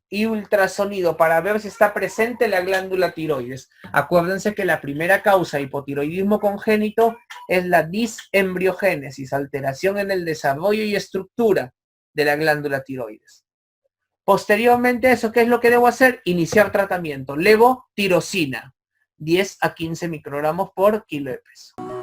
y ultrasonido para ver si está presente la glándula tiroides. Acuérdense que la primera causa de hipotiroidismo congénito es la disembriogénesis, alteración en el desarrollo y estructura de la glándula tiroides. Posteriormente a eso, ¿qué es lo que debo hacer? Iniciar tratamiento. Levotirosina, 10 a 15 microgramos por kilo de peso.